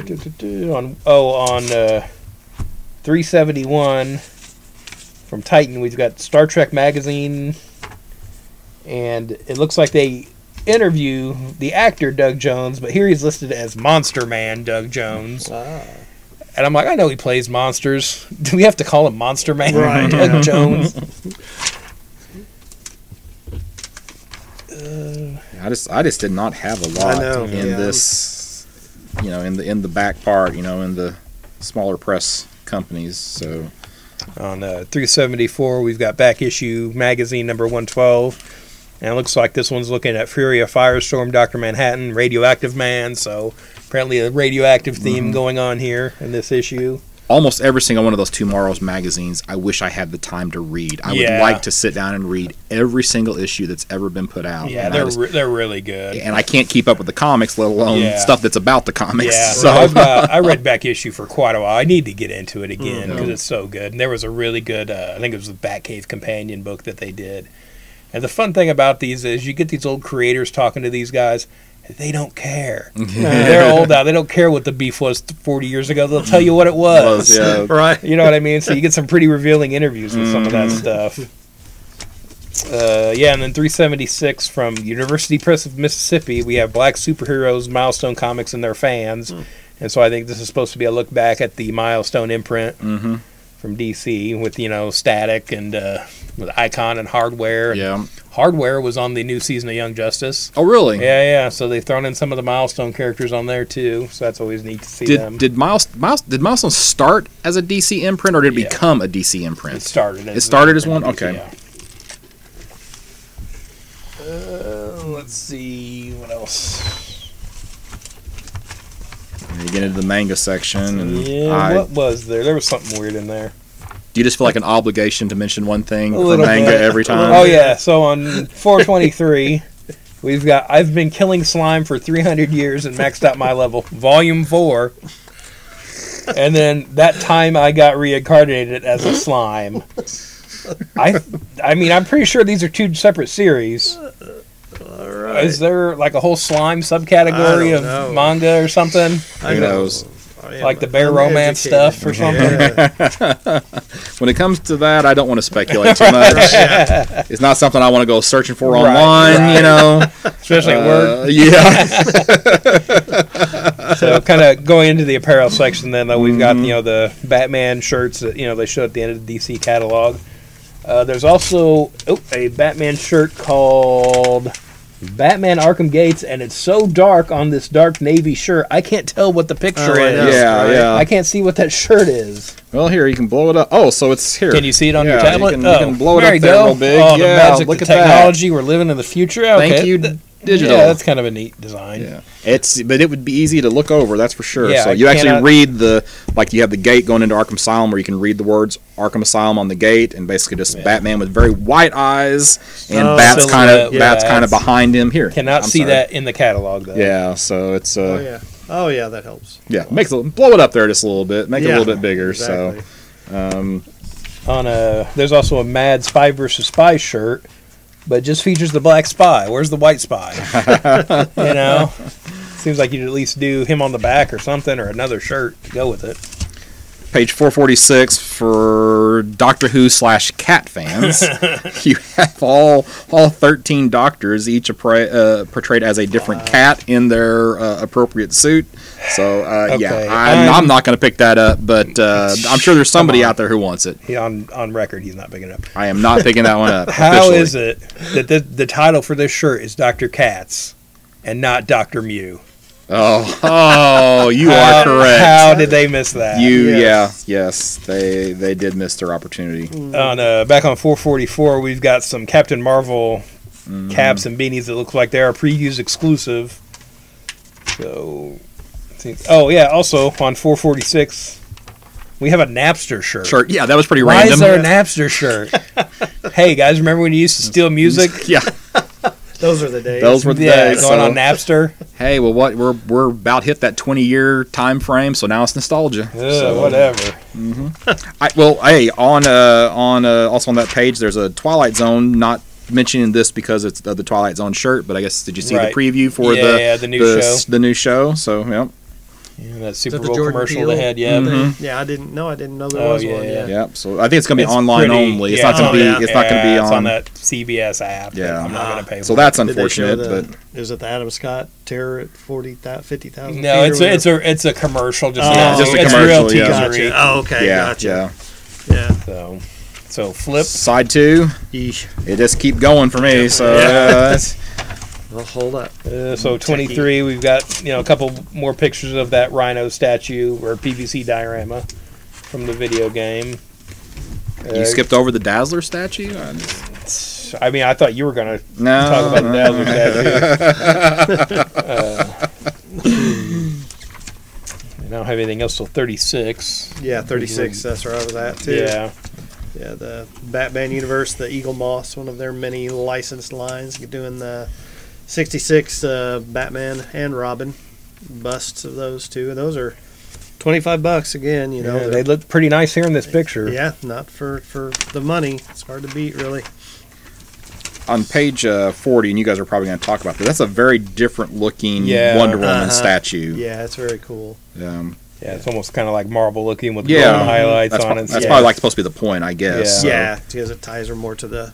371 from Titan, we've got Star Trek Magazine, and it looks like they interview the actor Doug Jones, but here he's listed as Monster Man Doug Jones. And I'm like, I know he plays monsters. Do we have to call him Monster Man Doug Jones? I just did not have a lot in this. In the back part, in the smaller press companies. So on 374, we've got Back Issue Magazine number 112, and it looks like this one's looking at Fury of Firestorm, Dr. Manhattan, Radioactive Man. So apparently a radioactive theme going on here in this issue. Almost every single one of those Tomorrow's magazines, I wish I had the time to read. I would like to sit down and read every single issue that's ever been put out. Yeah, they're really good. And I can't keep up with the comics, let alone stuff that's about the comics. Yeah, so I read Back Issue for quite a while. I need to get into it again because it's so good. And there was a really good, I think it was the Batcave companion book that they did. And the fun thing about these is you get these old creators talking to these guys. They don't care. They're old now. They don't care what the beef was 40 years ago. They'll tell you what it was. Right. You know what I mean? So you get some pretty revealing interviews with some of that stuff. And then 376 from University Press of Mississippi, we have Black Superheroes, Milestone Comics, and their fans. And so I think this is supposed to be a look back at the Milestone imprint from DC with, Static and with Icon and Hardware. Yeah. Hardware was on the new season of Young Justice. Oh, really? Yeah. So they've thrown in some of the Milestone characters on there too. So that's always neat to see them. Did Milestone start as a DC imprint, or did it become a DC imprint? It started. It started as one. Okay. Yeah. Let's see what else. You get into the manga section, and what was there? There was something weird in there. Do you just feel like an obligation to mention one thing for manga every time? Oh, yeah. So on 423, we've got I've Been Killing Slime for 300 Years and Maxed Out My Level, Volume 4. And then that time I got reincarnated as a slime. I mean, I'm pretty sure these are two separate series. All right. Is there like a whole slime subcategory of manga or something? Who knows? Like the Bear Romance stuff or something? Yeah. When it comes to that, I don't want to speculate too much. It's not something I want to go searching for online, Especially at work. Yeah. So kind of going into the apparel section then, though, we've got, the Batman shirts that, they show at the end of the DC catalog. There's also a Batman shirt called Batman Arkham Gates, and it's so dark on this dark navy shirt, I can't tell what the picture is. Yeah. I can't see what that shirt is. Well, here, you can blow it up. Oh, so it's here. Can you see it on your tablet? You can blow it up there real big. Oh, the magic, the technology, we're living in the future. Okay. Thank you, digital. Yeah, that's kind of a neat design. Yeah. But it would be easy to look over, that's for sure. Yeah, so you actually read you have the gate going into Arkham Asylum where you can read the words Arkham Asylum on the gate, and basically just Batman with very white eyes, and Bat's kind of behind him here. Cannot see that in the catalog though. Yeah, so it's Oh yeah, that helps. Yeah, blow it up there just a little bit, make it a little bit bigger. Exactly. So There's also a Mad Spy vs. Spy shirt, but it just features the black spy. Where's the white spy? You know, seems like you'd at least do him on the back or something, or another shirt to go with it. Page 446 for Doctor Who / cat fans. You have all 13 doctors, each portrayed as a different cat in their appropriate suit. So, Okay. I'm not going to pick that up, but I'm sure there's somebody out there who wants it. On record, he's not picking it up. I am not picking that one up. How officially. is it that the title for this shirt is Dr. Katz and not Dr. Mew? Oh, you are correct. How did they miss that? Yes, they did miss their opportunity. Back on 444, we've got some Captain Marvel caps and beanies that look like they are previews exclusive. So, also on 446, we have a Napster shirt. Sure, yeah, that was pretty Why random. is there a Napster shirt? Hey guys, remember when you used to steal music? Yeah, Those are the days. those were the Yeah, days. going so- on Napster. Hey, well, what we're about hit that 20-year time frame, so now it's nostalgia. Whatever. Also on that page, there's a Twilight Zone. Not mentioning this because it's the Twilight Zone shirt, but I guess did you see Right. the preview for the new show? The new show. So yeah, Yeah, that Super the Bowl Jordan commercial Peele? they had. Yeah, Yeah, I didn't know there Oh, was yeah, one. yeah. yeah. So I think it's gonna be It's online pretty- only. It's yeah. not gonna Oh, be. yeah. It's not gonna be it's on. on that CBS app. Yeah. I'm not gonna pay. So for that's Did they show unfortunate, but is it the Adam Scott terror at 50,000? it. No, it's a commercial. Just just a it's commercial, real yeah. teasery. Gotcha. Oh, okay. yeah, Gotcha. yeah. Yeah. So flip. Side 2, Yeesh. it just keep going for me. So Well, hold up. So 23, we've got a couple more pictures of that Rhino statue or PVC diorama from the video game. you skipped over the Dazzler statue. I mean, I thought you were gonna No, talk about the Dazzler statue. I don't have anything else till 36. Yeah, 36. That's where I was at too. Yeah. Yeah, the Batman universe, the Eagle Moss, one of their many licensed lines, doing the 66 Batman and Robin busts of those two. Those are $25 again. You know, Yeah, they look pretty nice here in this picture. yeah, not for the money. It's hard to beat, really. On page 40, and you guys are probably going to talk about this. That's a very different looking Yeah. Wonder Woman Uh-huh. statue. Yeah, it's very cool. Yeah, it's almost kind of like marble looking with Yeah. golden highlights That's, on it. that's Yeah. probably supposed to be the point, I guess. Yeah. Yeah, because it ties her more to the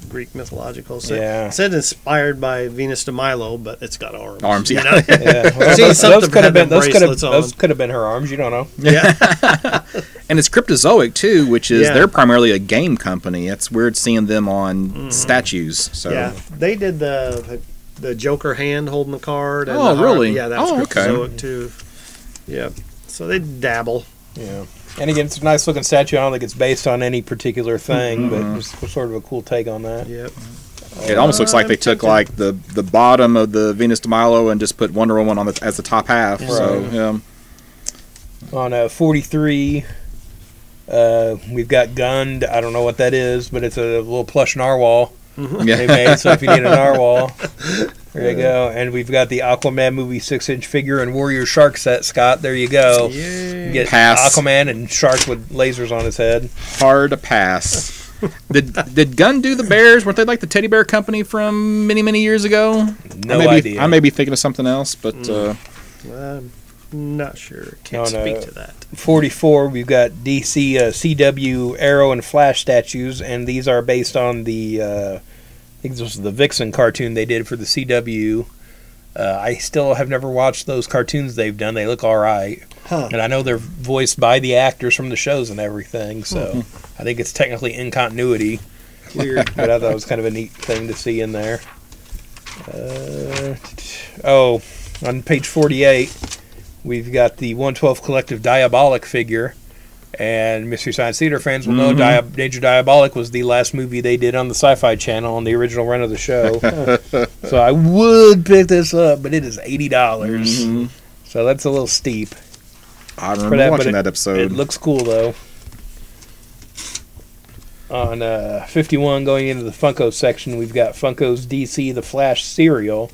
Greek mythological. So Yeah. it said inspired by Venus de Milo, but it's got arms. Arms, you yeah. know? Yeah, well, seen those something could have had been them bracelets on. those could have been her arms. You don't know. Yeah. And it's Cryptozoic, too, which is, Yeah. they're primarily a game company. It's weird seeing them on statues. So Yeah, they did the Joker hand holding the card. And Oh, the heart. really? Yeah, that's Oh, okay. Cryptozoic too. Yeah, so they dabble. Yeah. And again, it's a nice looking statue. I don't think it's based on any particular thing, but just sort of a cool take on that. Yep. it almost looks like they took like the bottom of the Venus de Milo and just put Wonder Woman on as the top half. So, Right. yeah. On 43, we've got Gunned. I don't know what that is, but it's a little plush narwhal they made. So if you need a narwhal, there you go. And we've got the Aquaman movie 6-inch figure and Warrior Shark set. Scott, there you go. Yeah. Get Pass. Aquaman and shark with lasers on his head. Hard to pass. Did Gunn do the bears? Weren't they like the teddy bear company from many, many years ago? No idea. idea. I may be thinking of something else, but I'm not sure. Can't No, no. speak to that. 44, we've got DC CW Arrow and Flash statues, and these are based on the I think this was the Vixen cartoon they did for the CW. I still have never watched those cartoons they've done. They look all right. Huh. And I know they're voiced by the actors from the shows and everything, so I think it's technically in continuity. Weird. But I thought it was kind of a neat thing to see in there. On page 48, we've got the 112 Collective Diabolic figure. And Mystery Science Theater fans will know Danger Diabolic was the last movie they did on the Sci-Fi Channel on the original run of the show. So I would pick this up, but it is $80. So that's a little steep. I For remember that, but watching that episode. It looks cool, though. On 51, going into the Funko section, we've got Funko's DC The Flash cereal.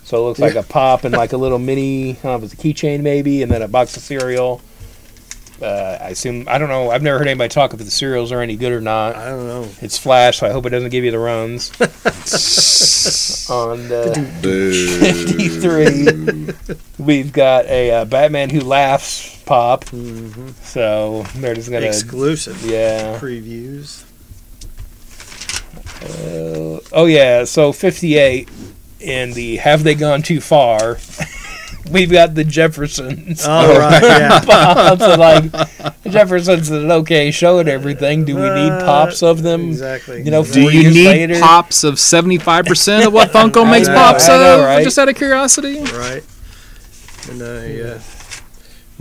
So it looks like a pop and like a little mini, I don't know if it's a keychain maybe, and then a box of cereal. I assume, I don't know, I've never heard anybody talk if the cereals are any good or not. I don't know. It's Flash, so I hope it doesn't give you the runs. On 53, we've got a Batman Who Laughs pop. Mm-hmm. So they're just going to... Exclusive Yeah. previews. Oh, yeah, so 58, in the Have They Gone Too Far... We've got the Jeffersons. Oh, right, yeah. Pops and like Jeffersons is an okay show and everything. Do we need pops of them? Exactly. You know, Do 4 you years need later? pops of 75% of what Funko makes know, pops I know, of? right? Just out of curiosity. Right. And the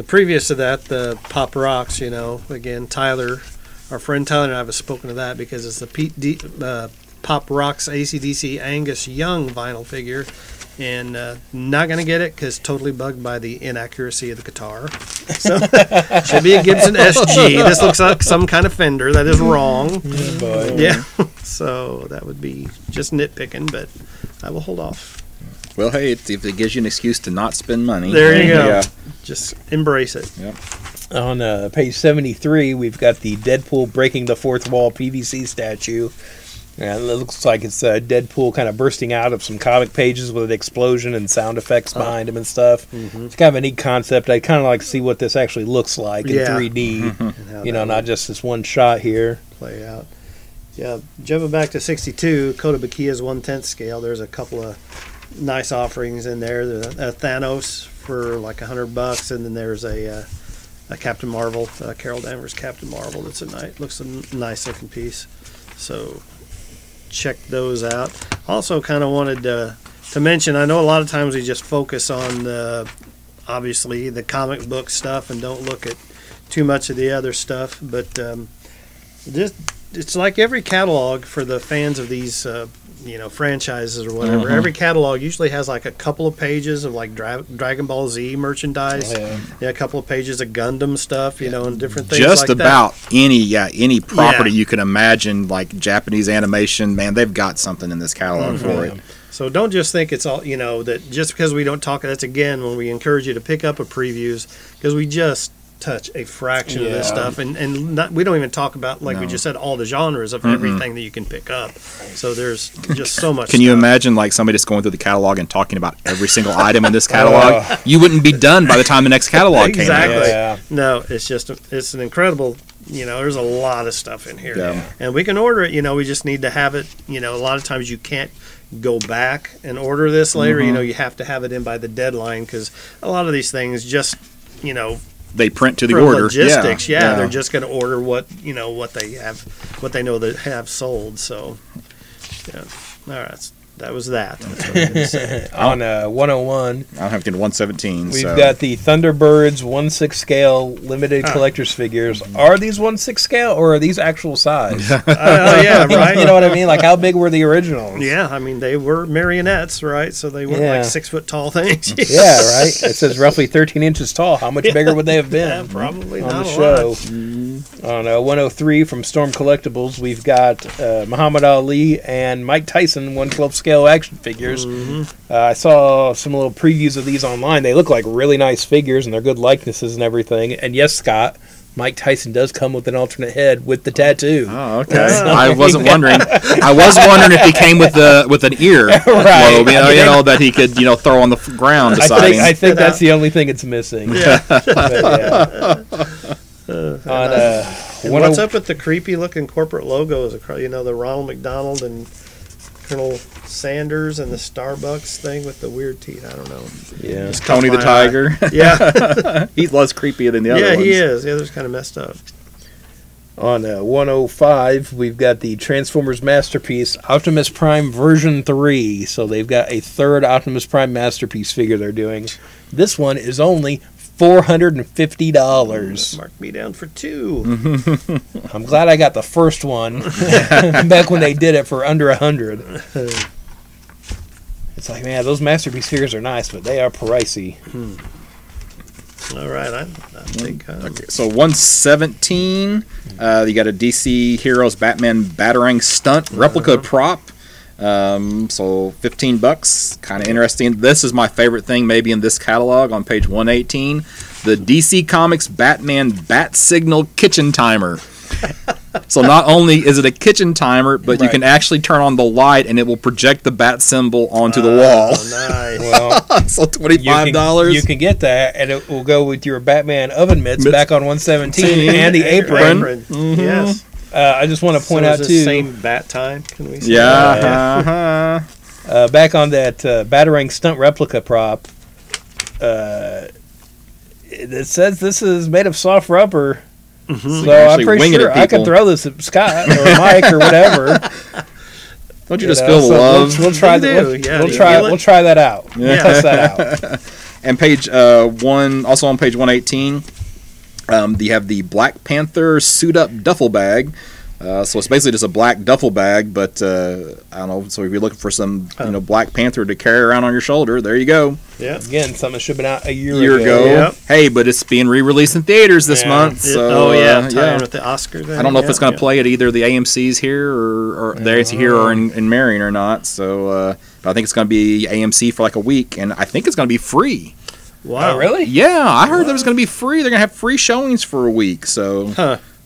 previous to that, the Pop Rocks, you know, again, Tyler, our friend Tyler and I have spoken to that because it's the Pop Rocks AC/DC Angus Young vinyl figure. And not going to get it because totally bugged by the inaccuracy of the guitar. So, should be a Gibson SG. This looks like some kind of Fender. That is wrong. Yeah. So that would be just nitpicking, but I will hold off. Well, hey, if it gives you an excuse to not spend money. There you go. Yeah. Just embrace it. Yep. On page 73, we've got the Deadpool breaking the fourth wall PVC statue. And it looks like it's Deadpool kind of bursting out of some comic pages with an explosion and sound effects behind him and stuff. Mm-hmm. It's kind of a neat concept. I'd kind of like to see what this actually looks like in Yeah. 3D. And how You know, that not just this one shot here. would play out. Yeah, jumping back to 62, Kotobukiya's 1/10 scale. There's a couple of nice offerings in there. There's a Thanos for like $100, and then there's a Captain Marvel, Carol Danvers Captain Marvel. That's looks a nice looking piece. So check those out. Also, kind of wanted to mention. I know a lot of times we just focus on obviously the comic book stuff and don't look at too much of the other stuff, but it's like every catalog for the fans of these franchises or whatever. Mhm. Every catalog usually has like a couple of pages of like Dragon Ball Z merchandise. Yeah. A couple of pages of Gundam stuff, and different things Just like about any property Yeah. you can imagine, like Japanese animation, man, they've got something in this catalog for it. that. So don't just think it's all, that just because we don't talk, that's again when we encourage you to pick up a previews, because we just touch a fraction of this Yeah. stuff, and we don't even talk about, like we just said, all the genres of everything that you can pick up. So there's just so much Can you stuff. imagine like somebody just going through the catalog and talking about every single item in this catalog? You wouldn't be done by the time the next catalog came out. Exactly. Yeah. No, it's an incredible, there's a lot of stuff in here. Yeah. And we can order it, we just need to have it, a lot of times you can't go back and order this later, you have to have it in by the deadline, because a lot of these things just, They print to the for order. logistics, yeah. they're just going to order what they know they have sold. So, yeah, all right, that was that. That's what I'm gonna say. On 101, I don't have to get 117. we've so. got the Thunderbirds 1/6 scale limited collector's figures. Are these 1/6 scale or are these actual size? Yeah, right. You know what I mean? Like, how big were the originals? Yeah, I mean they were marionettes, right? So they weren't Yeah. like 6 foot tall things. Yeah, right? It says roughly 13 inches tall. How much bigger would they have been? Yeah, probably on not the a show. lot. On 103 from Storm Collectibles, we've got Muhammad Ali and Mike Tyson 1/12 scale action figures. I saw some little previews of these online. They look like really nice figures, and they're good likenesses and everything. And yes, Scott, Mike Tyson does come with an alternate head with the tattoo. Oh, okay. I wasn't wondering. I was wondering if he came with an ear Right. globe, that he could throw on the ground beside him. I think that's the only thing it's missing. Yeah. But, on And what's up with the creepy looking corporate logos? The Ronald McDonald and Colonel Sanders and the Starbucks thing with the weird teeth. I don't know. Yeah. Just caught Tony the my Tiger. eye. Yeah, He's less creepy than the other yeah, ones. he is. The other's kind of messed up. On 105, we've got the Transformers Masterpiece Optimus Prime version 3. So they've got a third Optimus Prime Masterpiece figure they're doing. This one is only $450. Mark me down for 2. I'm glad I got the first one back when they did it for under 100. It's like, man, those Masterpiece figures are nice, but they are pricey. All right, I think. Okay, so 117, you got a DC Heroes Batman Batarang stunt replica prop. So $15, kind of interesting. This is my favorite thing maybe in this catalog on page 118. the DC Comics Batman Bat Signal Kitchen Timer. So not only is it a kitchen timer, but you can actually turn on the light and it will project the bat symbol onto the wall. Nice. Well, So $25. You can get that, and it will go with your Batman oven mitts back on 117 and the apron. Yes. I just want to point So out is too. this same bat time? Can we say Yeah. that? Back on that Batarang stunt replica prop, it says this is made of soft rubber. So I'm actually pretty wing it sure at I could people. throw this at Scott or Mike or whatever. Don't you You just know, feel the so love? We'll try You that. do, yeah. We'll You try. feel it? We'll try that out. We'll test that out. And page one, also on page 118, you have the Black Panther suit up duffel bag. So it's basically just a black duffel bag, but I don't know. So if you're looking for some, Black Panther to carry around on your shoulder, there you go. Yeah. Again, something that should have been out a year ago. Yep. Hey, but it's being re-released in theaters this Yeah. month. So tying with the Oscar thing. I don't know if it's going to Yeah. play at either the AMC's here or the AMC here or in Marion or not. So but I think it's going to be AMC for like a week, and I think it's going to be free. Wow. Oh, really? Yeah, I heard that it was going to be free. They're going to have free showings for a week. So,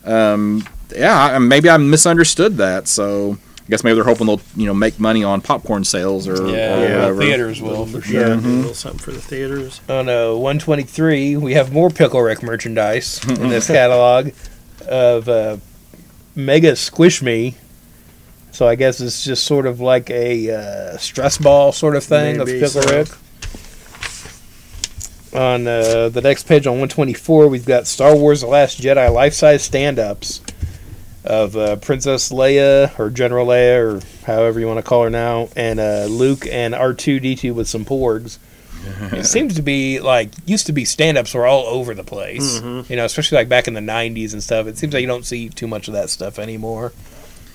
maybe I misunderstood that. So, I guess maybe they're hoping they'll make money on popcorn sales or whatever. Theaters will for sure. Yeah, a little something for the theaters. On 123, we have more Pickle Rick merchandise in this catalog of Mega Squish Me. So I guess it's just sort of like a stress ball sort of thing Maybe of Pickle so. Rick. On the next page on 124, we've got Star Wars The Last Jedi life-size stand-ups of Princess Leia, or General Leia, or however you want to call her now, and Luke and R2-D2 with some porgs. It seems to be used to be stand-ups were all over the place, especially like back in the 90s and stuff. It seems like you don't see too much of that stuff anymore.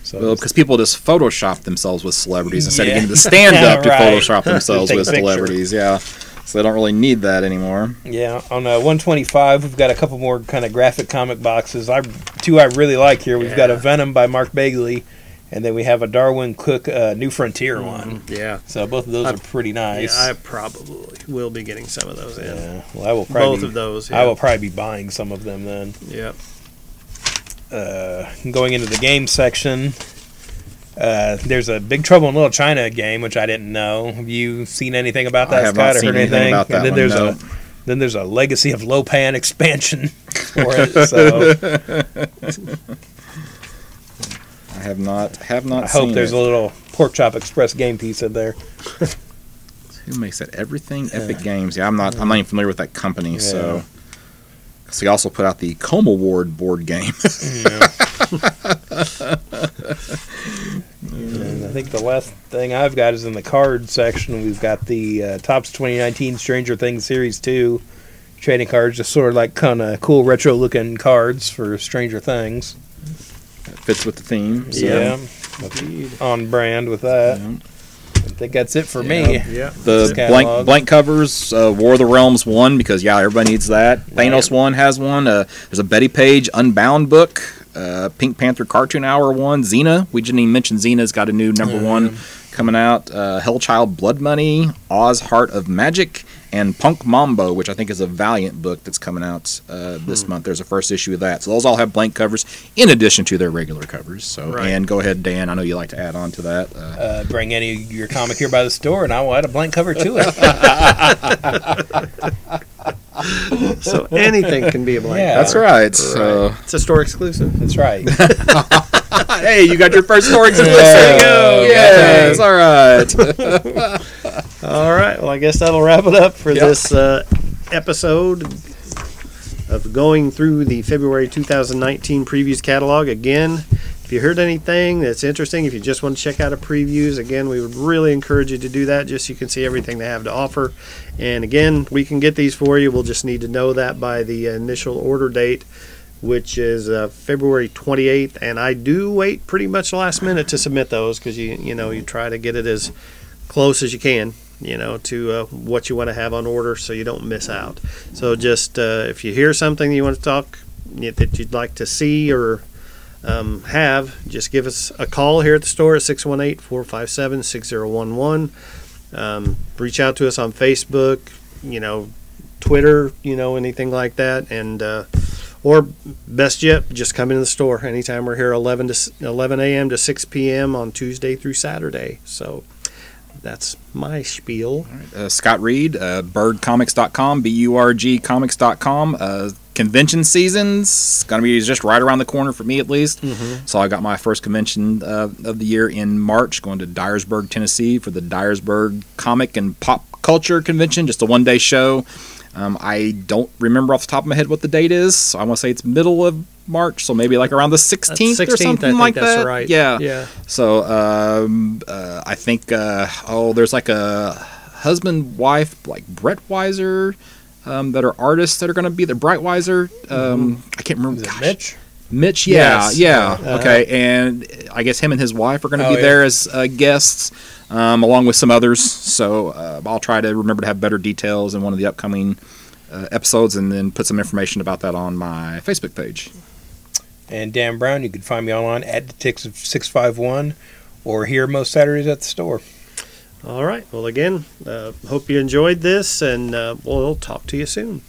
So Well, because people just Photoshop themselves with celebrities instead of getting the stand-up to Right. Photoshop themselves Take with a picture. celebrities. Yeah, so they don't really need that anymore. yeah, on 125, we've got a couple more kind of graphic comic boxes. Two I really like here. We've got a Venom by Mark Bagley, and then we have a Darwin Cook New Frontier one. Yeah. So both of those are pretty nice. Yeah, I probably will be getting some of those in. Yeah, well, I will probably Both of those. I will probably be buying some of them then. Yep. Going into the game section, there's a Big Trouble in Little China game, which I didn't know. Have you seen anything about that, I have Scott, not or seen heard anything anything? about that And then one, there's no. then there's a Legacy of Lopan expansion for it. So I have not I seen hope there's it. a little Pork Chop Express game piece in there. Who makes that? Everything Epic Games. Yeah, I'm not even familiar with that company. So he also put out the Coma Ward board game. And I think the last thing I've got is in the card section. We've got the Topps 2019 Stranger Things Series 2 trading cards, just sort of like kind of cool retro looking cards for Stranger Things. That fits with the theme. So. Yeah, on brand with that. Yeah. I think that's it for me. Yeah. The Catalog. blank covers, War of the Realms 1, because everybody needs that. Thanos 1 has one. There's a Betty Page Unbound book. Pink Panther Cartoon Hour 1. Xena. We didn't even mention Xena's got a new number 1 coming out. Hellchild Blood Money. Oz Heart of Magic. And Punk Mambo, which I think is a Valiant book that's coming out this month. There's a first issue of that. So those all have blank covers in addition to their regular covers. So And go ahead, Dan. I know you like to add on to that. Bring any of your comic here by the store, and I will add a blank cover to it. So anything can be a blank. Yeah. That's right. So, It's a store exclusive. That's right. hey, you got your first story exclusive. There you go. Yes, all right. All right. Well, I guess that'll wrap it up for this episode of going through the February 2019 previews catalog. Again, if you heard anything that's interesting, if you just want to check out a previews, again, we would really encourage you to do that just so you can see everything they have to offer. And again, we can get these for you. We'll just need to know that by the initial order date, which is February 28th. And I do wait pretty much last minute to submit those because you try to get it as close as you can, to what you want to have on order so you don't miss out. So just if you hear something you want to talk that you'd like to see or have, just give us a call here at the store at 618-457-6011. Reach out to us on Facebook, Twitter, anything like that, and or best yet, just come into the store anytime. We're here 11 a.m. to 6 p.m. on Tuesday through Saturday. So that's my spiel. Scott Reed, birdcomics.com, burgcomics.com. Convention season's going to be just right around the corner for me, at least. So I got my first convention of the year in March, going to Dyersburg, Tennessee for the Dyersburg Comic and Pop Culture Convention, just a one-day show. I don't remember off the top of my head what the date is. So I want to say it's middle of March, so maybe like around the 16th or something like that. That's right. Yeah. So I think there's like a husband wife like Brett Weiser that are artists that are going to be there. Breitweiser. I can't remember. Is it Mitch? Mitch, yeah. Yes. Okay, and I guess him and his wife are going to be there as guests, along with some others. So I'll try to remember to have better details in one of the upcoming episodes, and then put some information about that on my Facebook page. And Dan Brown, you can find me online at Detective651 or here most Saturdays at the store. All right. Well, again, hope you enjoyed this, and we'll talk to you soon.